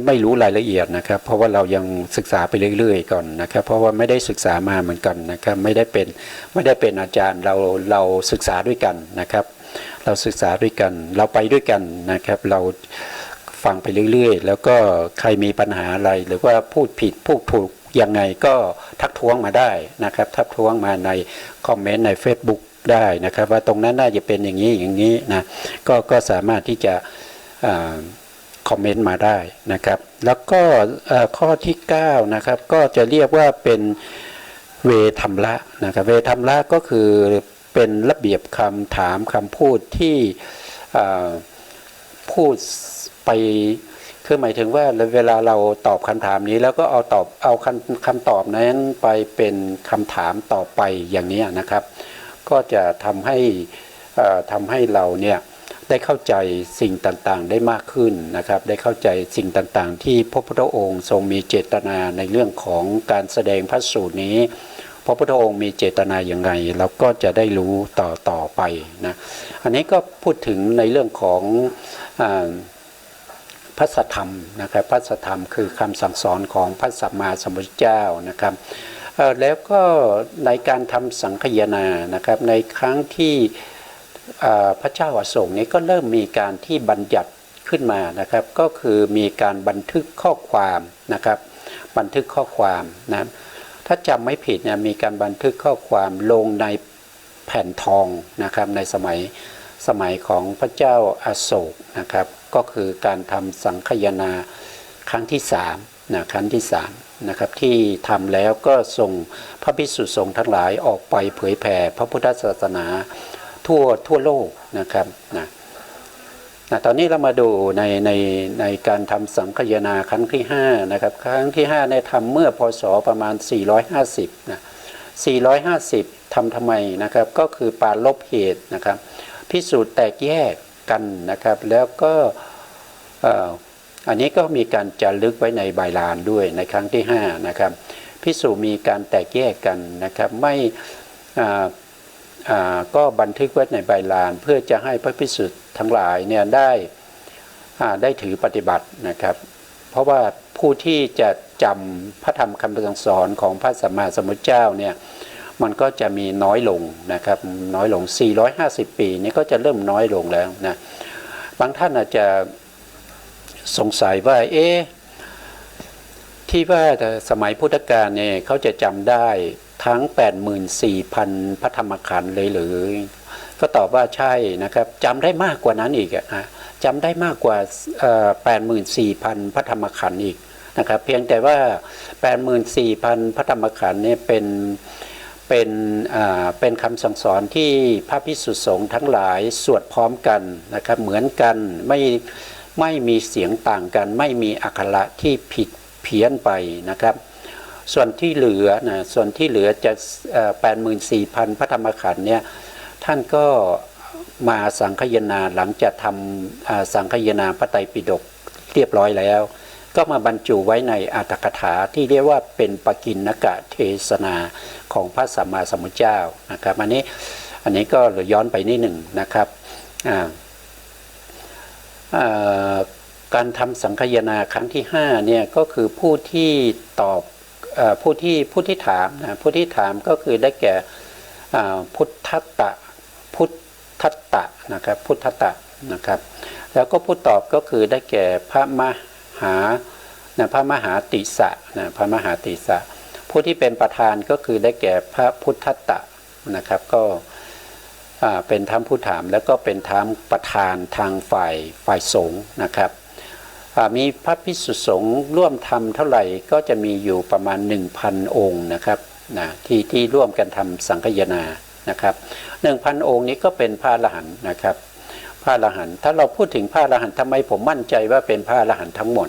ไม่รู้รายละเอียดนะครับเพราะว่าเรายังศึกษาไปเรื่อยๆก่อนนะครับเพราะว่าไม่ได้ศึกษามาเหมือนกันนะครับไม่ได้เป็นอาจารย์เราศึกษาด้วยกันนะครับเราศึกษาด้วยกันเราไปด้วยกันนะครับเราฟังไปเรื่อยๆแล้วก็ใครมีปัญหาอะไรหรือว่าพูดผิดพูดถูกยังไงก็ทักท้วงมาได้นะครับทักท้วงมาในคอมเมนต์ใน Facebook ได้นะครับว่าตรงนั้นน่าจะเป็นอย่างนี้นะก็สามารถที่จะคอมเมนต์มาได้นะครับแล้วก็ข้อที่9นะครับก็จะเรียกว่าเป็นเวทัมละนะครับเวทัมละก็คือเป็นระเบียบคำถามคำพูดที่พูดไปคือหมายถึงว่าเวลาเราตอบคำถามนี้แล้วก็เอาคำตอบนั้นไปเป็นคำถามต่อไปอย่างนี้นะครับก็จะทำให้เราเนี่ยได้เข้าใจสิ่งต่างๆได้มากขึ้นนะครับได้เข้าใจสิ่งต่างๆที่พระพุทธองค์ทรงมีเจตนาในเรื่องของการแสดงพระสูตรนี้พระพุทธองค์มีเจตนาอย่างไรเราก็จะได้รู้ต่อไปนะอันนี้ก็พูดถึงในเรื่องของพระสัทธรรมนะครับพระสัทธรรมคือคำสั่งสอนของพระสัมมาสัมพุทธเจ้านะครับแล้วก็ในการทำสังคายนานะครับในครั้งที่พระเจ้าอโศกนี้ก็เริ่มมีการที่บัญญัติขึ้นมานะครับก็คือมีการบันทึกข้อความนะครับบันทึกข้อความนะถ้าจำไม่ผิดเนี่ยมีการบันทึกข้อความลงในแผ่นทองนะครับในสมัยของพระเจ้าอโศกนะครับก็คือการทำสังคายนาครั้งที่3นะครั้งที่3นะครับที่ทำแล้วก็ส่งพระภิกษุสงฆ์ทั้งหลายออกไปเผยแผ่พระพุทธศาสนาทั่วโลกนะครับนะตอนนี้เรามาดูในการทำสังคายนาครั้งที่5นะครับครั้งที่5เนี่ยทำเมื่อพศประมาณ450นะ450ทำไมนะครับก็คือปราลบเหตุนะครับพิสูจน์แตกแยกกันนะครับแล้วก็อันนี้ก็มีการจารึกไว้ในใบลานด้วยในครั้งที่5นะครับพิสูจน์มีการแตกแยกกันนะครับไม่ก็บันทึกไว้ในใบลานเพื่อจะให้พระภิกษุทั้งหลายเนี่ยได้ถือปฏิบัตินะครับเพราะว่าผู้ที่จะจำพระธรรมคำสั่งสอนของพระสัมมาสัมพุทธเจ้าเนี่ยมันก็จะมีน้อยลงนะครับน้อยลง450ปีนี้ก็จะเริ่มน้อยลงแล้วนะบางท่านอาจจะสงสัยว่าที่ว่าสมัยพุทธกาลเนี่ยเขาจะจำได้ทั้ง 84,000 พระธรรมขันธ์เลยหรือก็ตอบว่าใช่นะครับจำได้มากกว่านั้นอีกจำได้มากกว่า84,000 พระธรรมขันธ์อีกนะครับเพียงแต่ว่า 84,000 พระธรรมขันธ์เนี่ยเป็นคำสั่งสอนที่พระภิกษุสงฆ์ทั้งหลายสวดพร้อมกันนะครับเหมือนกันไม่มีเสียงต่างกันไม่มีอักขระที่ผิดเพี้ยนไปนะครับส่วนที่เหลือจะ 84,000 พระธรรมขันธ์เนี่ยท่านก็มาสังคายนาหลังจากทำสังคายนาพระไตรปิฎกเรียบร้อยแล้วก็มาบรรจุไว้ในอรรถกถาที่เรียกว่าเป็นปกิณณกเทศนาของพระสัมมาสัมพุทธเจ้านะครับอันนี้ก็ย้อนไปนิดหนึ่งนะครับการทำสังคายนาครั้งที่5เนี่ยก็คือผู้ที่ตอบผู้ที่ถามนะผู้ที่ถามก็คือได้แก่พุทธัตตะนะครับพุทธัตตะนะครับแล้วก็ผู้ตอบก็คือได้แก่พระมหาติสะพระมหาติสะผู้ที่เป็นประธานก็คือได้แก่พระพุทธัตตะนะครับก็เป็นทั้งผู้ถามแล้วก็เป็นทั้งประธานทางฝ่ายสงฆ์นะครับมีพระภิกษุสงฆ์ร่วมทำเท่าไหร่ก็จะมีอยู่ประมาณ 1,000 องค์นะครับที่ร่วมกันทำสังคายนานะครับ 1,000 องค์นี้ก็เป็นพระอรหันต์นะครับพระอรหันต์ถ้าเราพูดถึงพระอรหันต์ทำไมผมมั่นใจว่าเป็นพระอรหันต์ทั้งหมด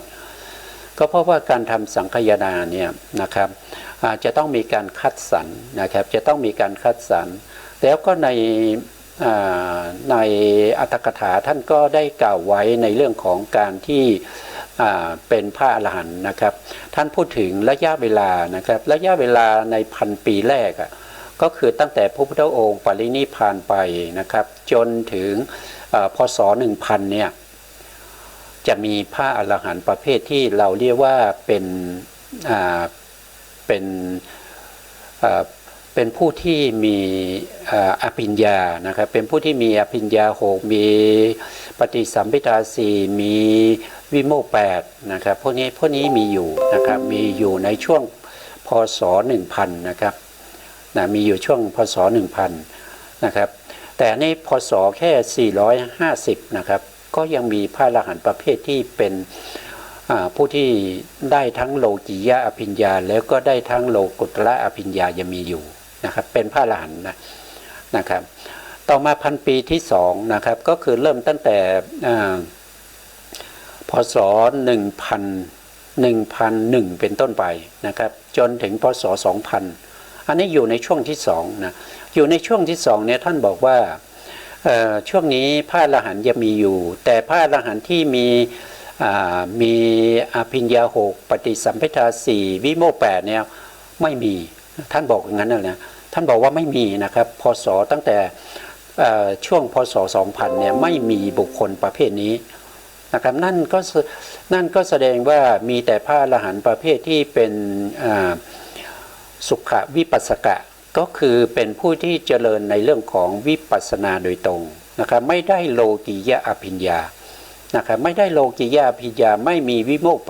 ก็เพราะว่าการทำสังคายนาเนี่ยนะครับจะต้องมีการคัดสรรนะครับจะต้องมีการคัดสรรแล้วก็ในอรรถกถาท่านก็ได้กล่าวไว้ในเรื่องของการที่เป็นพระอรหันต์นะครับท่านพูดถึงระยะเวลานะครับระยะเวลาใน1,000 ปีแรกก็คือตั้งแต่พระพุทธองค์ปรินิพพานไปนะครับจนถึงพศ1000เนี่ยจะมีพระอรหันต์ประเภทที่เราเรียกว่าเป็นผู้ที่มีอภิญญานะครับเป็นผู้ที่มีอภิญญา6มีปฏิสัมภิทา4มีวิโมกข์8นะครับพวกนี้มีอยู่นะครับมีอยู่ในช่วงพศ1000นะครับมีอยู่ช่วงพศ1000นะครับแต่ในพศแค่450นะครับก็ยังมีพระอรหันต์ประเภทที่เป็นผู้ที่ได้ทั้งโลกิยะอภิญญาแล้วก็ได้ทั้งโลกุตระอภิญญายังมีอยู่นะครับเป็นพระอรหันต์นะครับต่อมา1,000 ปีที่2นะครับก็คือเริ่มตั้งแต่พศ1001เป็นต้นไปนะครับจนถึงพศ2000อันนี้อยู่ในช่วงที่2นะอยู่ในช่วงที่2เนี่ยท่านบอกว่าช่วงนี้พระอรหันต์ยังมีอยู่แต่พระอรหันต์ที่มีอภิญญา6ปฏิสัมภิทา4วิโมกข์8เนี่ยไม่มีท่านบอกอย่างนั้นนะท่านบอกว่าไม่มีนะครับพศตั้งแต่ช่วงพศ2000เนี่ยไม่มีบุคคลประเภทนี้นะครับนั่นก็แสดงว่ามีแต่พระอรหันต์ประเภทที่เป็นสุขวิปัสสกะก็คือเป็นผู้ที่เจริญในเรื่องของวิปัสสนาโดยตรงนะครับไม่ได้โลกิยะอภิญญานะครับไม่ได้โลกิยะอภิญญาไม่มีวิโมกข์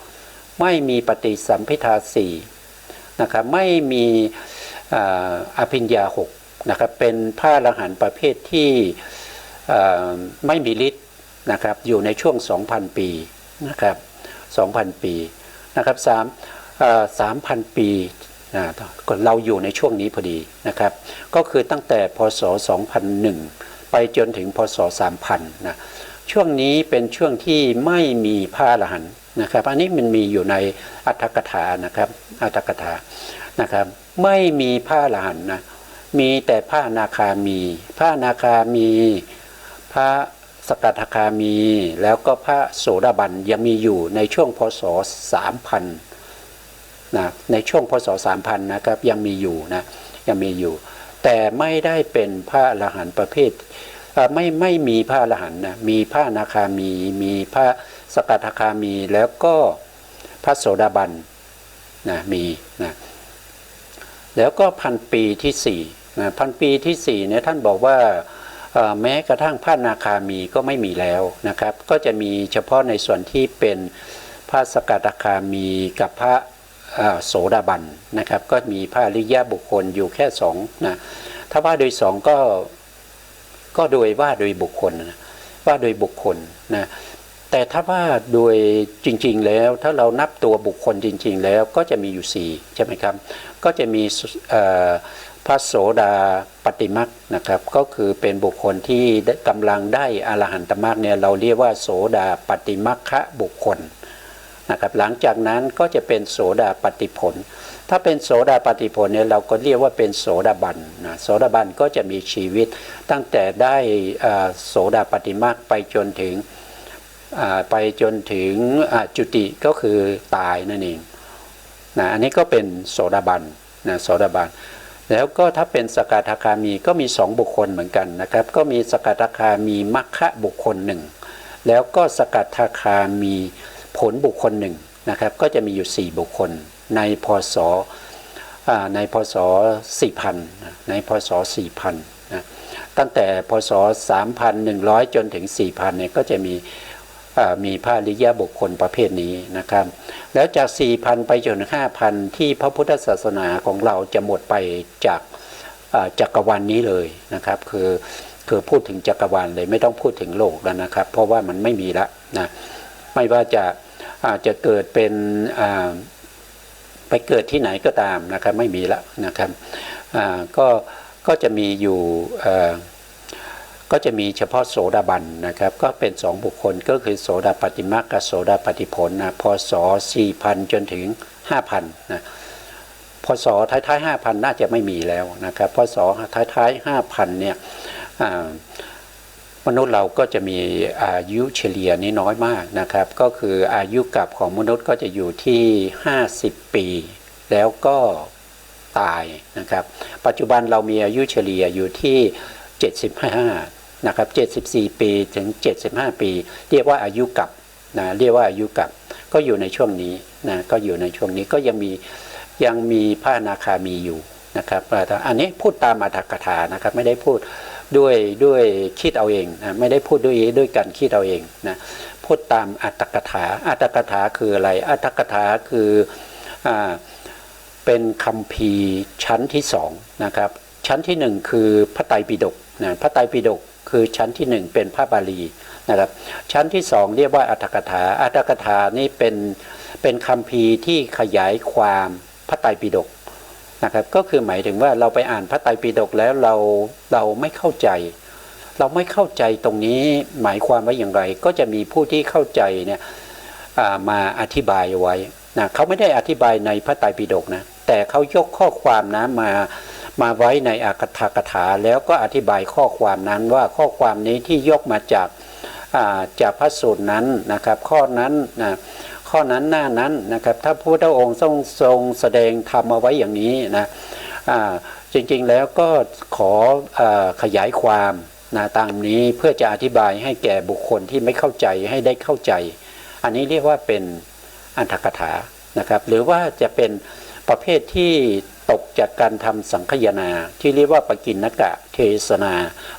8ไม่มีปฏิสัมภิทา4นะครับไม่มีอภิญญา6นะครับเป็นพระอรหันต์ประเภทที่ไม่มีฤทธิ์นะครับอยู่ในช่วง 2,000 ปีนะครับ 2,000 ปีนะครับ3,000 ปีเราอยู่ในช่วงนี้พอดีนะครับก็คือตั้งแต่พศ2001ไปจนถึงพศ3000นะช่วงนี้เป็นช่วงที่ไม่มีพระอรหันต์นะครับอันนี้มันมีอยู่ในอรรถกถานะครับอรรถกถานะครับไม่มีพระอรหันต์นะมีแต่พระอนาคามีพระอนาคามีพระสกทาคามีแล้วก็พระโสดาบันยังมีอยู่ในช่วงพศ3000นะในช่วงพศ3000นะครับยังมีอยู่นะยังมีอยู่แต่ไม่ได้เป็นพระอรหันต์ประเภทไม่มีพระอรหันต์นะมีพระอนาคามีพระสกทาคามีแล้วก็พระโสดาบันนะมีนะแล้วก็1,000 ปีที่4นะ1,000 ปีที่4เนี่ยท่านบอกว่าแม้กระทั่งพระอนาคามีก็ไม่มีแล้วนะครับก็จะมีเฉพาะในส่วนที่เป็นพระสกทาคามีกับพระโสดาบันนะครับก็มีพระอริยบุคคลอยู่แค่2นะถ้าว่าโดย2ก็โดยว่าโดยบุคคลนะว่าโดยบุคคลนะแต่ถ้าว่าโดยจริงๆแล้วถ้าเรานับตัวบุคคลจริงๆแล้วก็จะมีอยู่4ใช่ไหมครับก็จะมีพระโสดาปัตติมรรคนะครับก็คือเป็นบุคคลที่กำลังได้อรหันตมรรคเนี่ยเราเรียกว่าโสดาปัตติมรรคบุคคลนะครับหลังจากนั้นก็จะเป็นโสดาปัตติผลถ้าเป็นโสดาปัตติผลเนี่ยเราก็เรียกว่าเป็นโสดาบันนะโสดาบันก็จะมีชีวิตตั้งแต่ได้โสดาปัตติมรรคไปจนถึงจุติก็คือตายนั่นเองนะอันนี้ก็เป็นโสดาบันนะโสดาบันแล้วก็ถ้าเป็นสกทาคามีก็มี2บุคคลเหมือนกันนะครับก็มีสกทาคามีมรรคบุคคล1แล้วก็สกทาคามีผลบุคคล1นะครับก็จะมีอยู่4บุคคลในพศ4000ในพศ4000นะตั้งแต่พศ3100จนถึง4000เนี่ยก็จะมีพระอริยบุคคลประเภทนี้นะครับแล้วจาก 4,000 ไปจน 5,000 ที่พระพุทธศาสนาของเราจะหมดไปจากจักรวาลนี้เลยนะครับคือพูดถึงจักรวาลเลยไม่ต้องพูดถึงโลกแล้วนะครับเพราะว่ามันไม่มีละนะไม่ว่าจะเกิดเป็นไปเกิดที่ไหนก็ตามนะครับไม่มีละนะครับก็จะมีอยู่ ก็จะมีเฉพาะโสดาบันนะครับก็เป็น2บุคคลก็คือโสดาปัตติมรรคกับโสดาปัตติผลนะพศ4,000จนถึง 5,000นะพศท้ายๆ 5,000น่าจะไม่มีแล้วนะครับพศท้ายๆ 5,000เนี่ยมนุษย์เราก็จะมีอายุเฉลี่ยนี่น้อยมากนะครับก็คืออายุกลับของมนุษย์ก็จะอยู่ที่50 ปีแล้วก็ตายนะครับปัจจุบันเรามีอายุเฉลี่ยอยู่ที่75นะครับ74 ปีถึง75 ปีเรียกว่าอายุกลับนะเรียกว่าอายุกลับก็อยู่ในช่วงนี้นะก็อยู่ในช่วงนี้ก็ยังมีพระอนาคามีอยู่นะครับอันนี้พูดตามอรรถกถานะครับไม่ได้พูดด้วยคิดเอาเองนะไม่ได้พูดด้วยการคิดเอาเองนะพูดตามอรรถกถาอรรถกถาคืออะไรอรรถกถาคือเป็นคัมภีร์ชั้นที่2นะครับชั้นที่1คือพระไตรปิฎกนะพระไตรปิฎกคือชั้นที่1เป็นพระบาลีนะครับชั้นที่2เรียกว่าอรรถกถาอรรถกถานี่เป็นคัมภีร์ที่ขยายความพระไตรปิฎกนะครับก็คือหมายถึงว่าเราไปอ่านพระไตรปิฎกแล้วเราไม่เข้าใจตรงนี้หมายความว่าอย่างไรก็จะมีผู้ที่เข้าใจเนี่ยมาอธิบายไว้นะเขาไม่ได้อธิบายในพระไตรปิฎกนะแต่เขายกข้อความนะมาไว้ในอรรถกถาแล้วก็อธิบายข้อความนั้นว่าข้อความนี้ที่ยกมาจากพระสูตรนั้นนะครับข้อนั้นนะข้อนั้นหน้านั้นนะครับถ้าพระพุทธองค์ทรงแสดงธรรมเอาไว้อย่างนี้นะจริงๆแล้วก็ขอขยายความนะตามนี้เพื่อจะอธิบายให้แก่บุคคลที่ไม่เข้าใจให้ได้เข้าใจอันนี้เรียกว่าเป็นอรรถกถานะครับหรือว่าจะเป็นประเภทที่ตกจากการทำสังคายนาที่เรียกว่าปกิณณกะเทศนา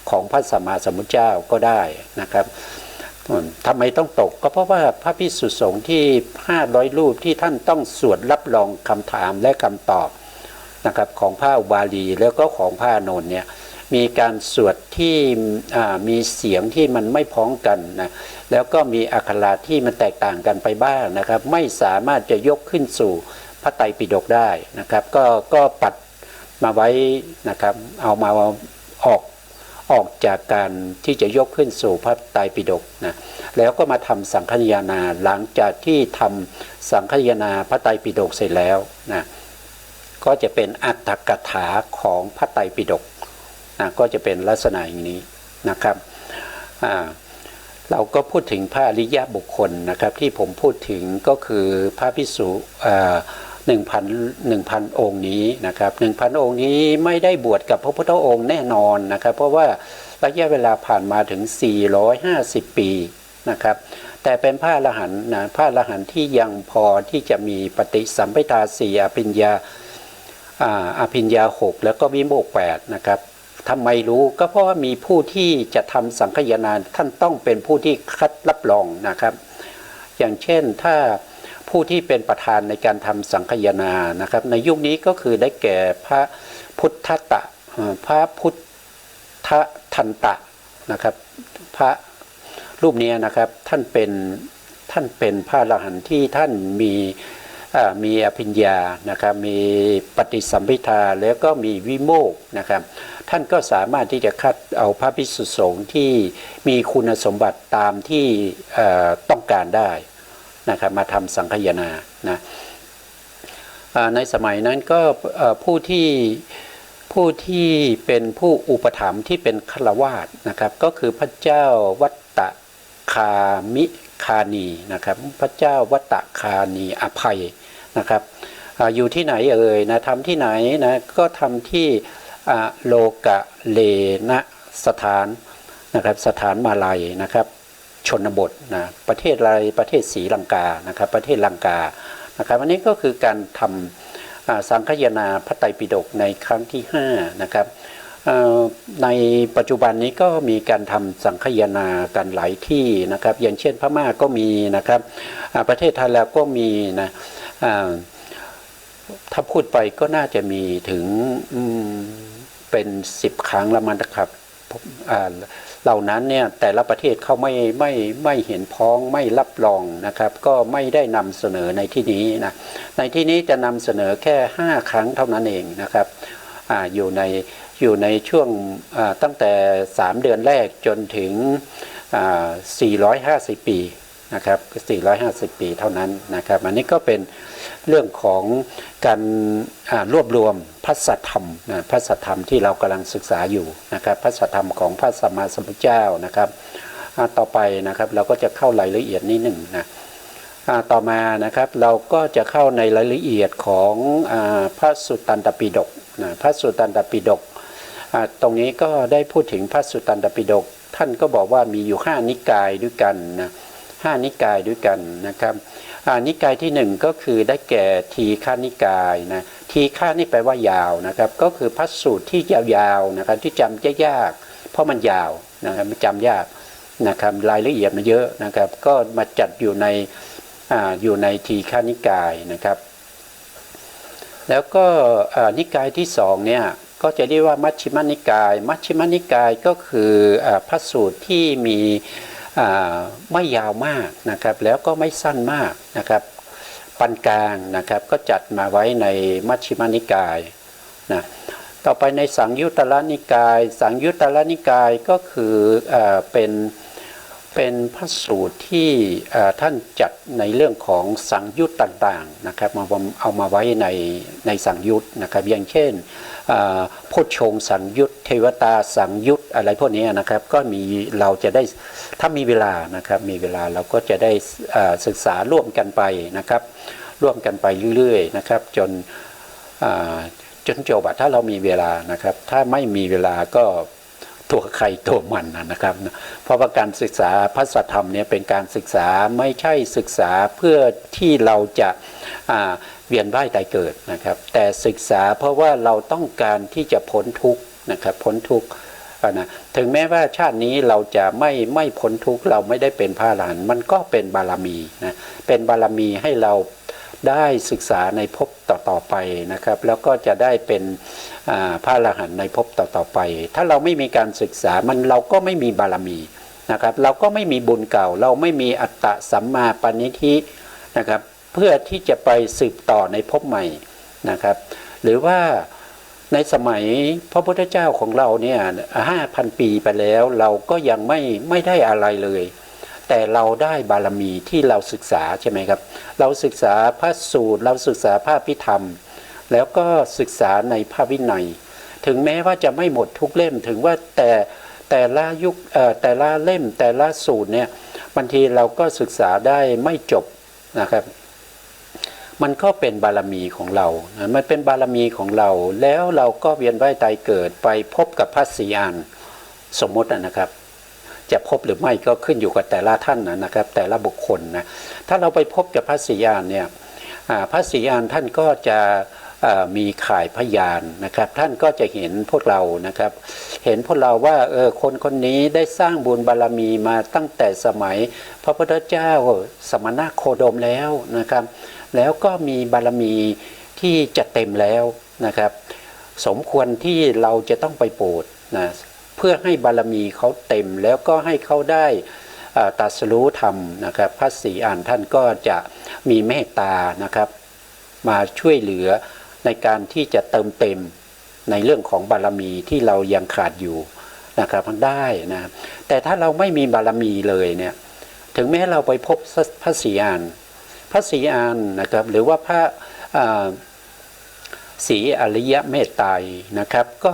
ของพระสัมมาสัมพุทธเจ้าก็ได้นะครับทำไมต้องตกก็เพราะว่าพระภิกษุสงฆ์ที่500รูปที่ท่านต้องสวดรับรองคำถามและคำตอบนะครับของพระอุบาลีแล้วก็ของพระอานนท์เนี่ยมีการสวดที่มีเสียงที่มันไม่พ้องกันนะแล้วก็มีอักขระที่มันแตกต่างกันไปบ้างนะครับไม่สามารถจะยกขึ้นสู่พระไตรปิฎกได้นะครับก็ปัดมาไว้นะครับเอามาออกจากการที่จะยกขึ้นสู่พระไตรปิฎกนะแล้วก็มาทำสังคายนาหลังจากที่ทำสังคายนาพระไตรปิฎกเสร็จแล้วนะก็จะเป็นอรรถกถาของพระไตรปิฎกนะก็จะเป็นลักษณะอย่างนี้นะครับเราก็พูดถึงพระอริยบุคคลนะครับที่ผมพูดถึงก็คือพระภิกษุ1,000 องค์นี้นะครับ 1,000 องค์นี้ไม่ได้บวชกับพระพุทธองค์แน่นอนนะครับเพราะว่าระยะเวลาผ่านมาถึง450 ปีนะครับแต่เป็นพระอรหันต์นะพระอรหันต์ที่ยังพอที่จะมีปฏิสัมภิทา4อภิญญา6แล้วก็วิโมกข์8นะครับทำไมรู้ก็เพราะว่ามีผู้ที่จะทำสังคายนาท่านต้องเป็นผู้ที่คัดรับรองนะครับอย่างเช่นถ้าผู้ที่เป็นประธานในการทำสังคายนานะครับในยุคนี้ก็คือได้แก่พระพุทธตะพระพุทธทันตะนะครับพระรูปนี้นะครับท่านเป็นพระอรหันต์ที่ท่านมีอภิญญานะครับมีปฏิสัมภิทาแล้วก็มีวิโมกข์นะครับท่านก็สามารถที่จะคัดเอาพระภิกษุสงฆ์ที่มีคุณสมบัติตามที่ต้องการได้นะครับมาทำสังคายนานะในสมัยนั้นก็ผู้ที่เป็นผู้อุปถัมภ์ที่เป็นฆราวาสนะครับก็คือพระเจ้าวัตตคามิคานีนะครับพระเจ้าวัตตคานีอภัยนะครับอยู่ที่ไหนนะทำที่ไหนนะก็ทำที่โลกะเลนะสถานนะครับสถานมาลัยนะครับชนบทนะประเทศอะไรประเทศศรีลังกานะครับประเทศลังกานะครับอันนี้ก็คือการทำสังคายนาพระไตรปิฎกในครั้งที่5นะครับในปัจจุบันนี้ก็มีการทำสังคายนากันหลายที่นะครับอย่างเช่นพม่าก็มีนะครับประเทศไทยแล้วก็มีนะถ้าพูดไปก็น่าจะมีถึงเป็น10 ครั้งละมันนะครับเหล่านั้นเนี่ยแต่ละประเทศเขาไม่เห็นพ้องไม่รับรองนะครับก็ไม่ได้นำเสนอในที่นี้นะในที่นี้จะนำเสนอแค่5 ครั้งเท่านั้นเองนะครับ อยู่ในช่วงตั้งแต่3 เดือนแรกจนถึง450 ปีนะครับ450 ปีเท่านั้นนะครับอันนี้ก็เป็นเรื่องของการรวบรวมพระสัทธรรมพระสัทธรรมที่เรากำลังศึกษาอยู่นะครับพระสัทธรรมของพระสัมมาสัมพุทธเจ้านะครับต่อไปนะครับเราก็จะเข้ารายละเอียดนิดหนึ่งนะต่อมานะครับเราก็จะเข้าในรายละเอียดของพระสุตตันตปิฎกนะพระสุตตันตปิฎกตรงนี้ก็ได้พูดถึงพระสุตตันตปิฎกท่านก็บอกว่ามีอยู่5 นิกายด้วยกันนะ5 นิกายด้วยกันนะครับนิกายที่1ก็คือได้แก่ทีฆนิกายนะทีฆะนี่แปลว่ายาวนะครับก็คือพระสูตรที่ยาวๆนะครับที่จำยากเพราะมันยาวนะครับจำยากนะครับรายละเอียดมันเยอะนะครับก็มาจัดอยู่ในทีฆนิกายนะครับแล้วก็นิกายที่2เนี่ยก็จะเรียกว่ามัชฌิมนิกายมัชฌิมนิกายก็คือพระสูตรที่มีไม่ยาวมากนะครับแล้วก็ไม่สั้นมากนะครับปานกลางนะครับก็จัดมาไว้ในมัชฌิมนิกายนะต่อไปในสังยุตตรนิกายสังยุตตรนิกายก็คือเป็นพระสูตรที่ท่านจัดในเรื่องของสังยุตต่างๆนะครับเอามาไว้ในสังยุตนะครับอย่างเช่นโพชฌงค์สังยุตเทวตาสังยุตอะไรพวกนี้นะครับก็เราจะได้ถ้ามีเวลานะครับมีเวลาเราก็จะได้ศึกษาร่วมกันไปนะครับร่วมกันไปเรื่อยๆนะครับจนจบถ้าเรามีเวลานะครับถ้าไม่มีเวลาก็ตัวใครตัวมันนะครับเพราะว่าการศึกษาพระสัทธรรมเนี่ยเป็นการศึกษาไม่ใช่ศึกษาเพื่อที่เราจะเวียนว่ายตายเกิดนะครับแต่ศึกษาเพราะว่าเราต้องการที่จะพ้นทุกข์นะครับพ้นทุกข์นะถึงแม้ว่าชาตินี้เราจะไม่พ้นทุกข์เราไม่ได้เป็นพระอรหันต์มันก็เป็นบารมีนะเป็นบารมีให้เราได้ศึกษาในภพต่อไปนะครับแล้วก็จะได้เป็นพระอรหันต์ในภพต่อไปถ้าเราไม่มีการศึกษาเราก็ไม่มีบารมีนะครับเราก็ไม่มีบุญเก่าเราไม่มีอัตตะสัมมาปณิธินะครับเพื่อที่จะไปสืบต่อในภพใหม่นะครับหรือว่าในสมัยพระพุทธเจ้าของเราเนี่ย 5,000 ปีไปแล้วเราก็ยังไม่ได้อะไรเลยแต่เราได้บารมีที่เราศึกษาใช่ไหมครับเราศึกษาพระสูตรเราศึกษาพระพิธรรมแล้วก็ศึกษาในพระวินัยถึงแม้ว่าจะไม่หมดทุกเล่มถึงว่าแต่ละยุคแต่ละเล่มแต่ละสูตรเนี่ยบางทีเราก็ศึกษาได้ไม่จบนะครับมันก็เป็นบารมีของเรามันเป็นบารมีของเราแล้วเราก็เวียนว่ายตายเกิดไปพบกับพระศรีอานสมมตินะครับจะพบหรือไม่ก็ขึ้นอยู่กับแต่ละท่านนะครับแต่ละบุคคลนะถ้าเราไปพบกับพระศรีอานเนี่ยพระศรีอานท่านก็จะมีข่ายพยานนะครับท่านก็จะเห็นพวกเรานะครับเห็นพวกเราว่าคนนี้ได้สร้างบุญบารมีมาตั้งแต่สมัยพระพุทธเจ้าสมณโคดมแล้วนะครับแล้วก็มีบารมีที่จะเต็มแล้วนะครับสมควรที่เราจะต้องไปโปรดนะเพื่อให้บารมีเขาเต็มแล้วก็ให้เขาได้ตรัสรู้ธรรมนะครับพระศรีอานท่านก็จะมีเมตตานะครับมาช่วยเหลือในการที่จะเติมเต็มในเรื่องของบารมีที่เรายังขาดอยู่นะครับได้นะแต่ถ้าเราไม่มีบารมีเลยเนี่ยถึงแม้เราไปพบพระศรีอานนะครับหรือว่าพระศรีอริยเมตไตรนะครับก็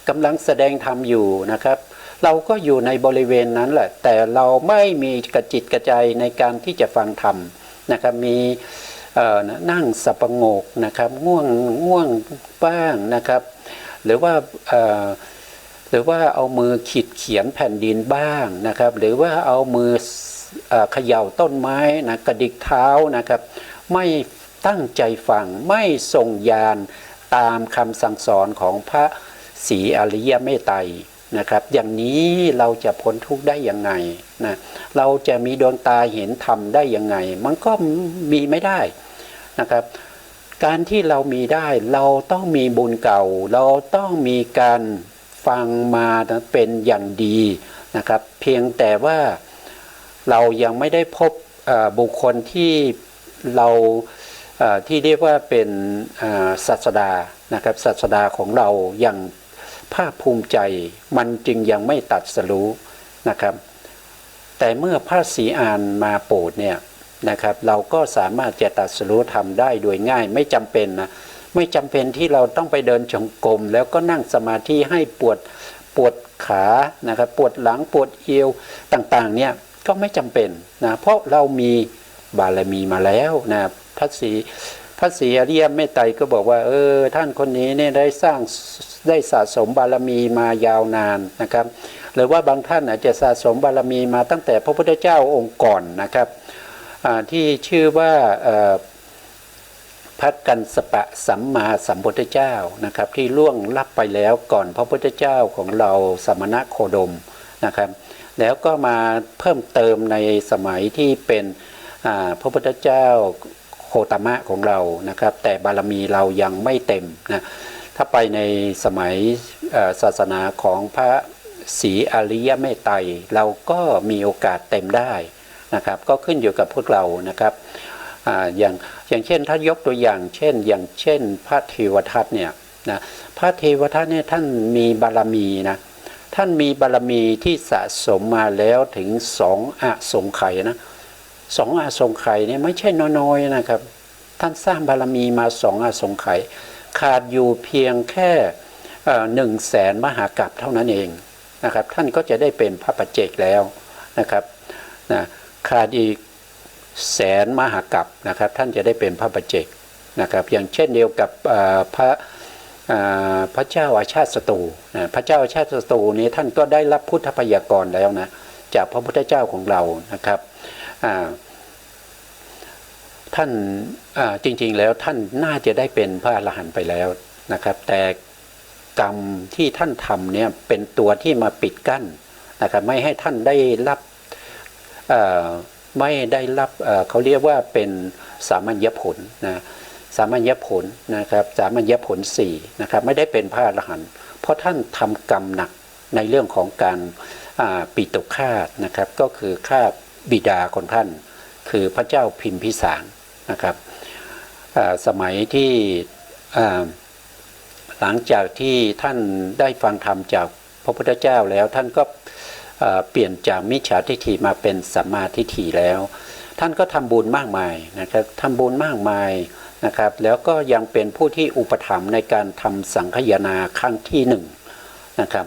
กำลังแสดงธรรมอยู่นะครับเราก็อยู่ในบริเวณนั้นแหละแต่เราไม่มีกระจิตกระใจในการที่จะฟังธรรมนะครับมีนั่งสับประงกนะครับง่วงบ้างนะครับหรือว่าเอามือขีดเขียนแผ่นดินบ้างนะครับหรือว่าเอามือเขย่าต้นไม้นะกระดิกเท้านะครับไม่ตั้งใจฟังไม่ทรงญาณตามคำสั่งสอนของพระศรีอริยเมตไตรนะครับอย่างนี้เราจะพ้นทุกข์ได้ยังไงนะเราจะมีดวงตาเห็นธรรมได้ยังไงมันก็มีไม่ได้นะครับการที่เรามีได้เราต้องมีบุญเก่าเราต้องมีการฟังมาเป็นอย่างดีนะครับเพียงแต่ว่าเรายังไม่ได้พบบุคคลที่เราที่เรียกว่าเป็นศาสดานะครับศาสดาของเราอย่าง ภาคภูมิใจมันจึงยังไม่ตรัสรู้นะครับแต่เมื่อพระศรีอานมาโปรดเนี่ยนะครับเราก็สามารถจะตรัสรู้ทำได้โดยง่ายไม่จำเป็นนะไม่จำเป็นที่เราต้องไปเดินจงกรมแล้วก็นั่งสมาธิให้ปวดขานะครับปวดหลังปวดเอวต่างๆเนี่ยก็ไม่จำเป็นนะเพราะเรามีบารมีมาแล้วนะพระศรีอริยเมตไตรก็บอกว่าท่านคนนี้เนี่ยได้สะสมบารมีมายาวนานนะครับหรือว่าบางท่านอาจจะสะสมบารมีมาตั้งแต่พระพุทธเจ้าองค์ก่อนนะครับที่ชื่อว่าพระกัสสปะสัมมาสัมพุทธเจ้านะครับที่ล่วงลับไปแล้วก่อนพระพุทธเจ้าของเราสมณโคดมนะครับแล้วก็มาเพิ่มเติมในสมัยที่เป็นพระพุทธเจ้าโคตมะของเรานะครับแต่บารมีเรายังไม่เต็มนะถ้าไปในสมัยศาสนาของพระศรีอริยเมตไตรเราก็มีโอกาสเต็มได้นะครับก็ขึ้นอยู่กับพวกเรานะครับอย่างเช่นถ้ายกตัวอย่างเช่นพระเทวทัตเนี่ยนะพระเทวทัตเนี่ยท่านมีบารมีนะท่านมีบารมีที่สะสมมาแล้วถึง2 อสงไขยนะ2 อสงไขยเนี่ยไม่ใช่น้อยๆนะครับท่านสร้างบารมีมา2 อสงไขยขาดอยู่เพียงแค่100,000 มหากัปเท่านั้นเองนะครับท่านก็จะได้เป็นพระปัจเจกแล้วนะครับนะขาดอีก100,000 มหากัปนะครับท่านจะได้เป็นพระปัจเจกนะครับอย่างเช่นเดียวกับพระเจ้าอาชาติศัตรูนะพระเจ้าอาชาติศัตรูนี้ท่านก็ได้รับพุทธพยากรณ์แล้วนะจากพระพุทธเจ้าของเรานะครับท่านจริงๆแล้วท่านน่าจะได้เป็นพระอรหันต์ไปแล้วนะครับแต่กรรมที่ท่านทำเนี่ยเป็นตัวที่มาปิดกั้นนะครับไม่ให้ท่านได้รับไม่ได้รับเขาเรียกว่าเป็นสามัญญผลนะสามัญญผลนะครับสามัญญผล4นะครับไม่ได้เป็นพระอรหันต์เพราะท่านทำกรรมหนักในเรื่องของการปิตุฆาตนะครับก็คือฆ่าบิดาของท่านคือพระเจ้าพิมพิสารนะครับสมัยที่หลังจากที่ท่านได้ฟังธรรมจากพระพุทธเจ้าแล้วท่านก็เปลี่ยนจากมิจฉาทิฏฐิมาเป็นสัมมาทิฏฐิแล้วท่านก็ทำบุญมากมายนะครับทำบุญมากมายนะครับแล้วก็ยังเป็นผู้ที่อุปถัมภ์ในการทำสังฆยนาครั้งที่1นะครับ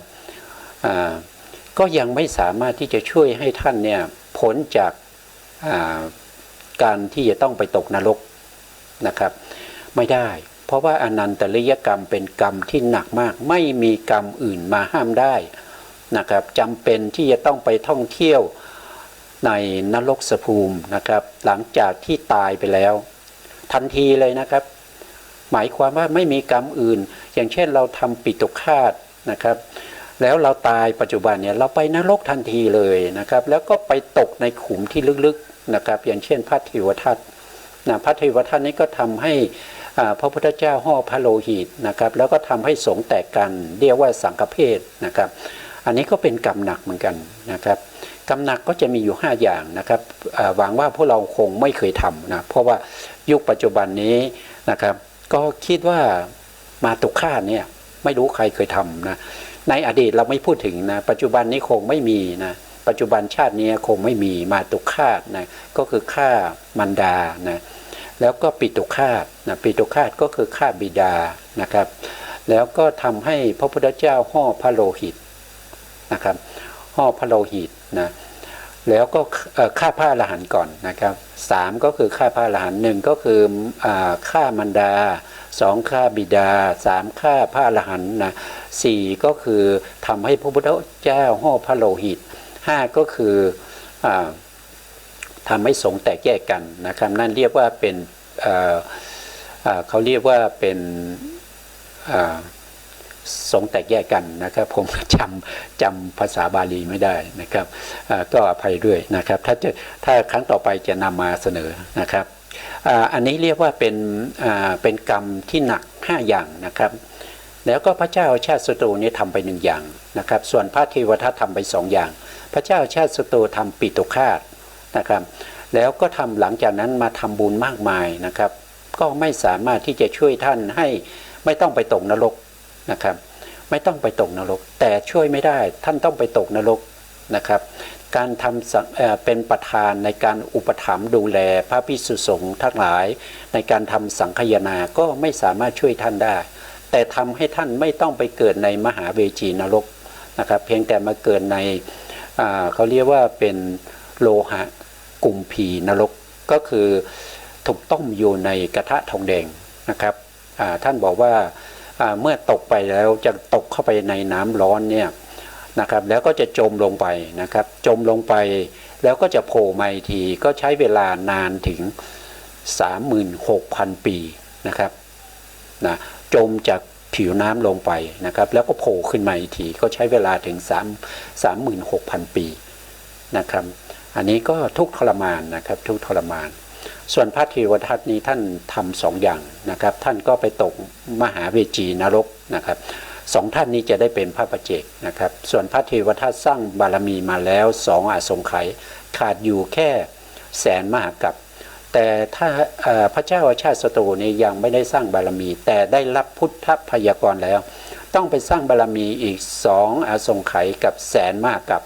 ก็ยังไม่สามารถที่จะช่วยให้ท่านเนี่ยพ้นจากการที่จะต้องไปตกนรกนะครับไม่ได้เพราะว่าอนันตริยกรรมเป็นกรรมที่หนักมากไม่มีกรรมอื่นมาห้ามได้นะครับจำเป็นที่จะต้องไปท่องเที่ยวในนรกสภูมินะครับหลังจากที่ตายไปแล้วทันทีเลยนะครับหมายความว่าไม่มีกรรมอื่นอย่างเช่นเราทำปิตุฆาตนะครับแล้วเราตายปัจจุบันเนี่ยเราไปนรกทันทีเลยนะครับแล้วก็ไปตกในขุมที่ลึกๆนะครับอย่างเช่นพระเทวทัตนะพระเทวทัตนี้ก็ทำให้พระพุทธเจ้าห่อพระโลหิตนะครับแล้วก็ทำให้สงฆ์แตกกันเรียกว่าสังฆเพศนะครับอันนี้ก็เป็นกรรมหนักเหมือนกันนะครับกรรมหนักก็จะมีอยู่5อย่างนะครับหวังว่าพวกเราคงไม่เคยทำนะเพราะว่ายุคปัจจุบันนี้นะครับก็คิดว่ามาตุฆาตเนี่ยไม่รู้ใครเคยทำนะในอดีตเราไม่พูดถึงนะปัจจุบันนี้คงไม่มีนะปัจจุบันชาตินี้คงไม่มีมาตุฆาตนะก็คือฆ่ามารดานะแล้วก็ปิตุฆาตนะปิตุฆาตก็คือฆ่าบิดานะครับแล้วก็ทำให้พระพุทธเจ้าห่อพระโลหิตนะครับห่อพระโลหิตนะแล้วก็ฆ่าพระอรหันต์ก่อนนะครับ3ก็คือฆ่าพระอรหันต์1ก็คือฆ่ามารดา2ฆ่าบิดา3ฆ่าพระอรหันต์นะ4ก็คือทำให้พระพุทธเจ้าห่อพระโลหิต5ก็คือทำให้สงฆ์แตกแยกกันนะครับนั่นเรียกว่าเป็นเขาเรียกว่าเป็นสงฆ์แตกแยกกันนะครับผมจำภาษาบาลีไม่ได้นะครับก็อภัยด้วยนะครับถ้าครั้งต่อไปจะนำมาเสนอนะครับอันนี้เรียกว่าเป็นกรรมที่หนัก5อย่างนะครับแล้วก็พระเจ้าชาติศัตรูนี้ทำไป1อย่างนะครับส่วนพระเทวทัตทำไป2อย่างพระเจ้าชาติศัตรูทำปิตุฆาตนะครับแล้วก็ทำหลังจากนั้นมาทำบุญมากมายนะครับก็ไม่สามารถที่จะช่วยท่านให้ไม่ต้องไปตกนรกนะครับ ไม่ต้องไปตกนรกแต่ช่วยไม่ได้ท่านต้องไปตกนรกนะครับการทำเป็นประธานในการอุปถัมภ์ดูแลพระภิกษุสงฆ์ทั้งหลายในการทำสังฆยนาก็ไม่สามารถช่วยท่านได้แต่ทำให้ท่านไม่ต้องไปเกิดในมหาเวจีนรกนะครับเพียงแต่มาเกิดในเขาเรียกว่าเป็นโลหะกุมพีนรกก็คือถูกต้มอยู่ในกระทะทองแดงนะครับท่านบอกว่าเมื่อตกไปแล้วจะตกเข้าไปในน้ำร้อนเนี่ยนะครับแล้วก็จะจมลงไปนะครับจมลงไปแล้วก็จะโผล่มาอีกทีก็ใช้เวลานานถึง 36,000 ปีนะครับนะจมจากผิวน้ำลงไปนะครับแล้วก็โผล่ขึ้นมาอีกทีก็ใช้เวลาถึง36,000 ปีนะครับอันนี้ก็ทุกข์ทรมานนะครับทุกข์ทรมานส่วนพระเทวทัตนี้ท่านทำ2 อย่างนะครับท่านก็ไปตกมหาเวจีนรกนะครับ2 ท่านนี้จะได้เป็นพระปัจเจกนะครับส่วนพระเทวทัตสร้างบารมีมาแล้ว2 อาสงไขยขาดอยู่แค่แสนมหากัปแต่ถ้าพระเจ้าอาชาติศัตรูนี้ยังไม่ได้สร้างบารมีแต่ได้รับพุทธพยากรณ์แล้วต้องไปสร้างบารมีอีก2 อาสงไขยกับแสนมหากัป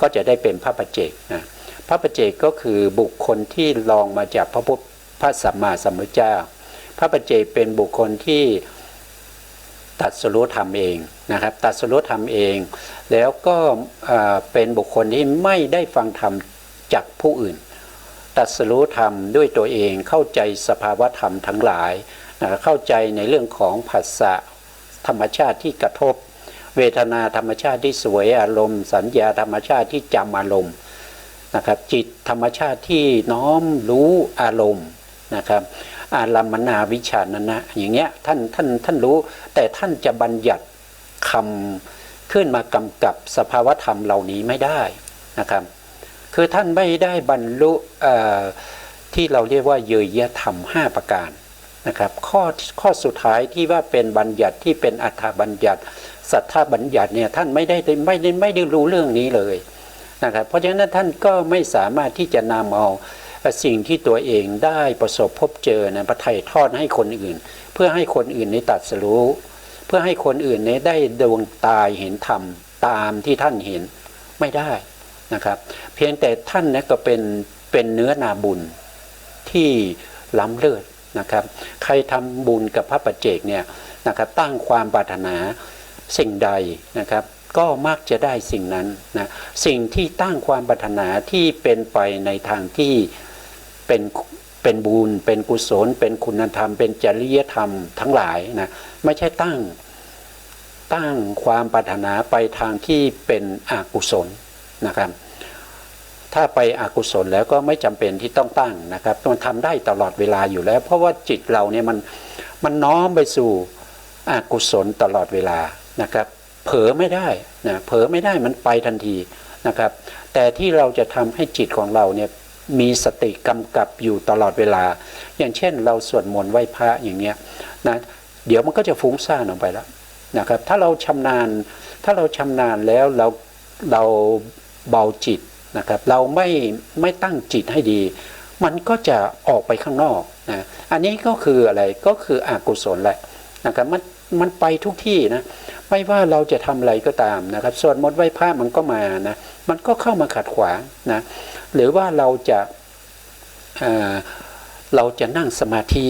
ก็จะได้เป็นพระปัจเจกนะพระปัจเจกก็คือบุคคลที่รองมาจากพระสัมมาสัมพุทธเจ้าพระปัจเจกเป็นบุคคลที่ตรัสรู้ธรรมเองนะครับตรัสรู้ธรรมเองแล้วก็เป็นบุคคลที่ไม่ได้ฟังธรรมจากผู้อื่นตรัสรู้ธรรมด้วยตัวเองเข้าใจสภาวธรรมทั้งหลายเข้าใจในเรื่องของผัสสะธรรมชาติที่กระทบเวทนาธรรมชาติที่สวยอารมณ์สัญญาธรรมชาติที่จำอารมณ์นะครับจิตธรรมชาติที่น้อมรู้อารมณ์นะครับอารัมมนาวิชานะนะอย่างเงี้ยท่านรู้แต่ท่านจะบัญญัติคำขึ้นมากำกับสภาวธรรมเหล่านี้ไม่ได้นะครับคือท่านไม่ได้บรรลุที่เราเรียกว่าเยยธรรม5 ประการนะครับข้อสุดท้ายที่ว่าเป็นบัญญัติที่เป็นอัฏฐบัญญัติสัทธบัญญัติเนี่ยท่านไม่ได้รู้เรื่องนี้เลยนะครับเพราะฉะนั้นท่านก็ไม่สามารถที่จะนำเอาสิ่งที่ตัวเองได้ประสบพบเจอนะประไถ่ทอดให้คนอื่นเพื่อให้คนอื่นได้ตรัสรู้เพื่อให้คนอื่นได้ดวงตาเห็นธรรมตามที่ท่านเห็นไม่ได้นะครับเพียงแต่ท่านนะก็เป็นเนื้อนาบุญที่ล้ำเลิศนะครับใครทำบุญกับพระปัจเจกเนี่ยนะครับตั้งความปรารถนาสิ่งใดนะครับก็มักจะได้สิ่งนั้นนะสิ่งที่ตั้งความปรารถนาที่เป็นไปในทางที่เป็นบุญเป็นกุศลเป็นคุณธรรมเป็นจริยธรรมทั้งหลายนะไม่ใช่ตั้งความปรารถนาไปทางที่เป็นอกุศลนะครับถ้าไปอกุศลแล้วก็ไม่จำเป็นที่ต้องตั้งนะครับมันทำได้ตลอดเวลาอยู่แล้วเพราะว่าจิตเราเนี่ยมันน้อมไปสู่อกุศลตลอดเวลานะครับเผลอไม่ได้นะเผลอไม่ได้มันไปทันทีนะครับแต่ที่เราจะทำให้จิตของเราเนี่ยมีสติกำกับอยู่ตลอดเวลาอย่างเช่นเราสวดมนต์ไหว้พระอย่างเงี้ยนะเดี๋ยวมันก็จะฟุ้งซ่านออกไปแล้วนะครับถ้าเราชำนาญแล้วเราเบาจิตนะครับเราไม่ตั้งจิตให้ดีมันก็จะออกไปข้างนอกนะอันนี้ก็คืออะไรก็คืออกุศลแหละนะครับมันไปทุกที่นะไม่ว่าเราจะทำอะไรก็ตามนะครับสวดมนต์ไหว้พระมันก็มานะมันก็เข้ามาขัดขวางนะหรือว่าเราจะนั่งสมาธิ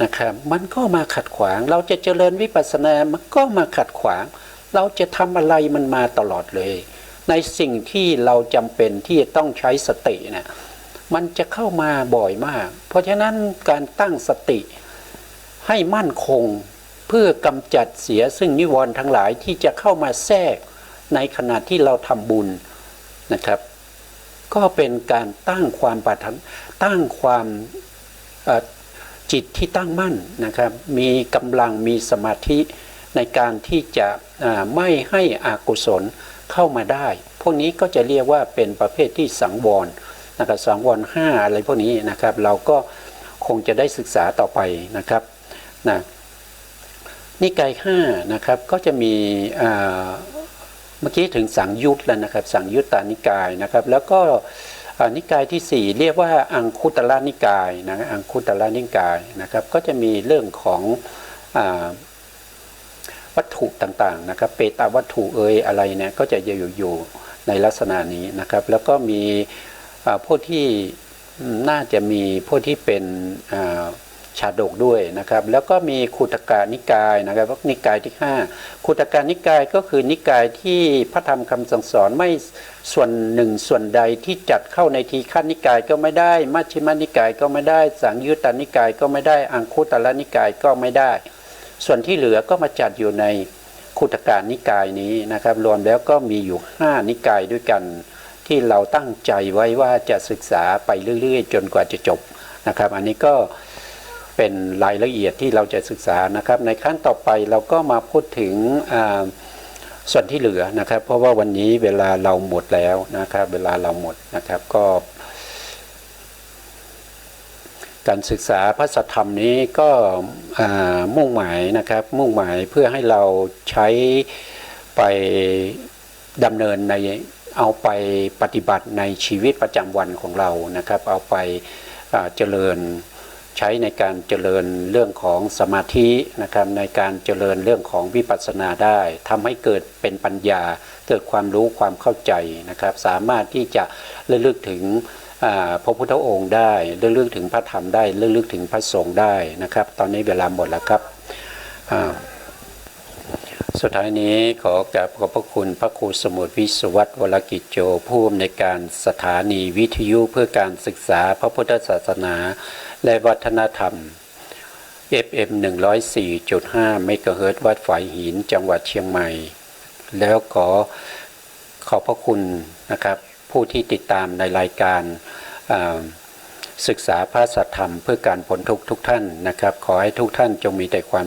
นะครับมันก็มาขัดขวางเราจะเจริญวิปัสสนามันก็มาขัดขวางเราจะทำอะไรมันมาตลอดเลยในสิ่งที่เราจำเป็นที่จะต้องใช้สตินะมันจะเข้ามาบ่อยมากเพราะฉะนั้นการตั้งสติให้มั่นคงเพื่อกำจัดเสียซึ่งนิวรณ์ทั้งหลายที่จะเข้ามาแทรกในขณะที่เราทำบุญนะครับก็เป็นการตั้งความปรารถนาตั้งความจิตที่ตั้งมั่นนะครับมีกำลังมีสมาธิในการที่จะไม่ให้อกุศลเข้ามาได้พวกนี้ก็จะเรียกว่าเป็นประเภทที่สังวรนะครับสังวร5อะไรพวกนี้นะครับเราก็คงจะได้ศึกษาต่อไปนะครับนะนิกาย5นะครับก็จะมีเมื่อกี้ถึงสังยุตแล้วนะครับสังยุตตานิกายนะครับแล้วก็นิกายที่4เรียกว่าอังคุตระนิกายนะอังคุตระนิกายนะครับก็จะมีเรื่องของ วัตถุต่างๆนะครับเปตาวัตถุอะไรเนี่ยก็จะอยู่ในลักษณะนี้นะครับแล้วก็มีพวกที่น่าจะมีพวกที่เป็นชาดกด้วยนะครับแล้วก็มีคุตกานิกายนะครับนิกายที่5คุตกานิกายก็คือนิกายที่พระธรรมคำสั่งสอนไม่ส่วนหนึ่งส่วนใดที่จัดเข้าในทีฆนิกายก็ไม่ได้มัชฌิมานิกายก็ไม่ได้สังยุตตนิกายก็ไม่ได้อังคุตรนิกายก็ไม่ได้ส่วนที่เหลือก็มาจัดอยู่ในคุตกานิกายนี้นะครับรวมแล้วก็มีอยู่5นิกายด้วยกันที่เราตั้งใจไว้ว่าจะศึกษาไปเรื่อยๆจนกว่าจะจบนะครับอันนี้ก็เป็นรายละเอียดที่เราจะศึกษานะครับในขั้นต่อไปเราก็มาพูดถึงส่วนที่เหลือนะครับเพราะว่าวันนี้เวลาเราหมดแล้วนะครับเวลาเราหมดนะครับก็การศึกษาพระสัทธรรมนี้ก็มุ่งหมายนะครับมุ่งหมายเพื่อให้เราใช้ไปดำเนินในเอาไปปฏิบัติในชีวิตประจำวันของเรานะครับเอาไปเจริญใช้ในการเจริญเรื่องของสมาธินะครับในการเจริญเรื่องของวิปัสสนาได้ทำให้เกิดเป็นปัญญาเกิดความรู้ความเข้าใจนะครับสามารถที่จะระลึกถึงพระพุทธองค์ได้ระลึกถึงพระธรรมได้ระลึกถึงพระสงฆ์ได้นะครับตอนนี้เวลาหมดแล้วครับสุดท้ายนี้ขอกราบขอบพระคุณพระครูสมุทรวิศวัตรวรกิจโจผู้อำนวยการสถานีวิทยุเพื่อการศึกษาพระพุทธศาสนาและวัฒนธรรม FM 104.5 เมกะเฮิรตซ์วัดฝายหินจังหวัดเชียงใหม่แล้วขอบพระคุณนะครับผู้ที่ติดตามในรายการศึกษาพระสัทธรรมเพื่อการพ้นทุกข์ทุกท่านนะครับขอให้ทุกท่านจงมีแต่ความ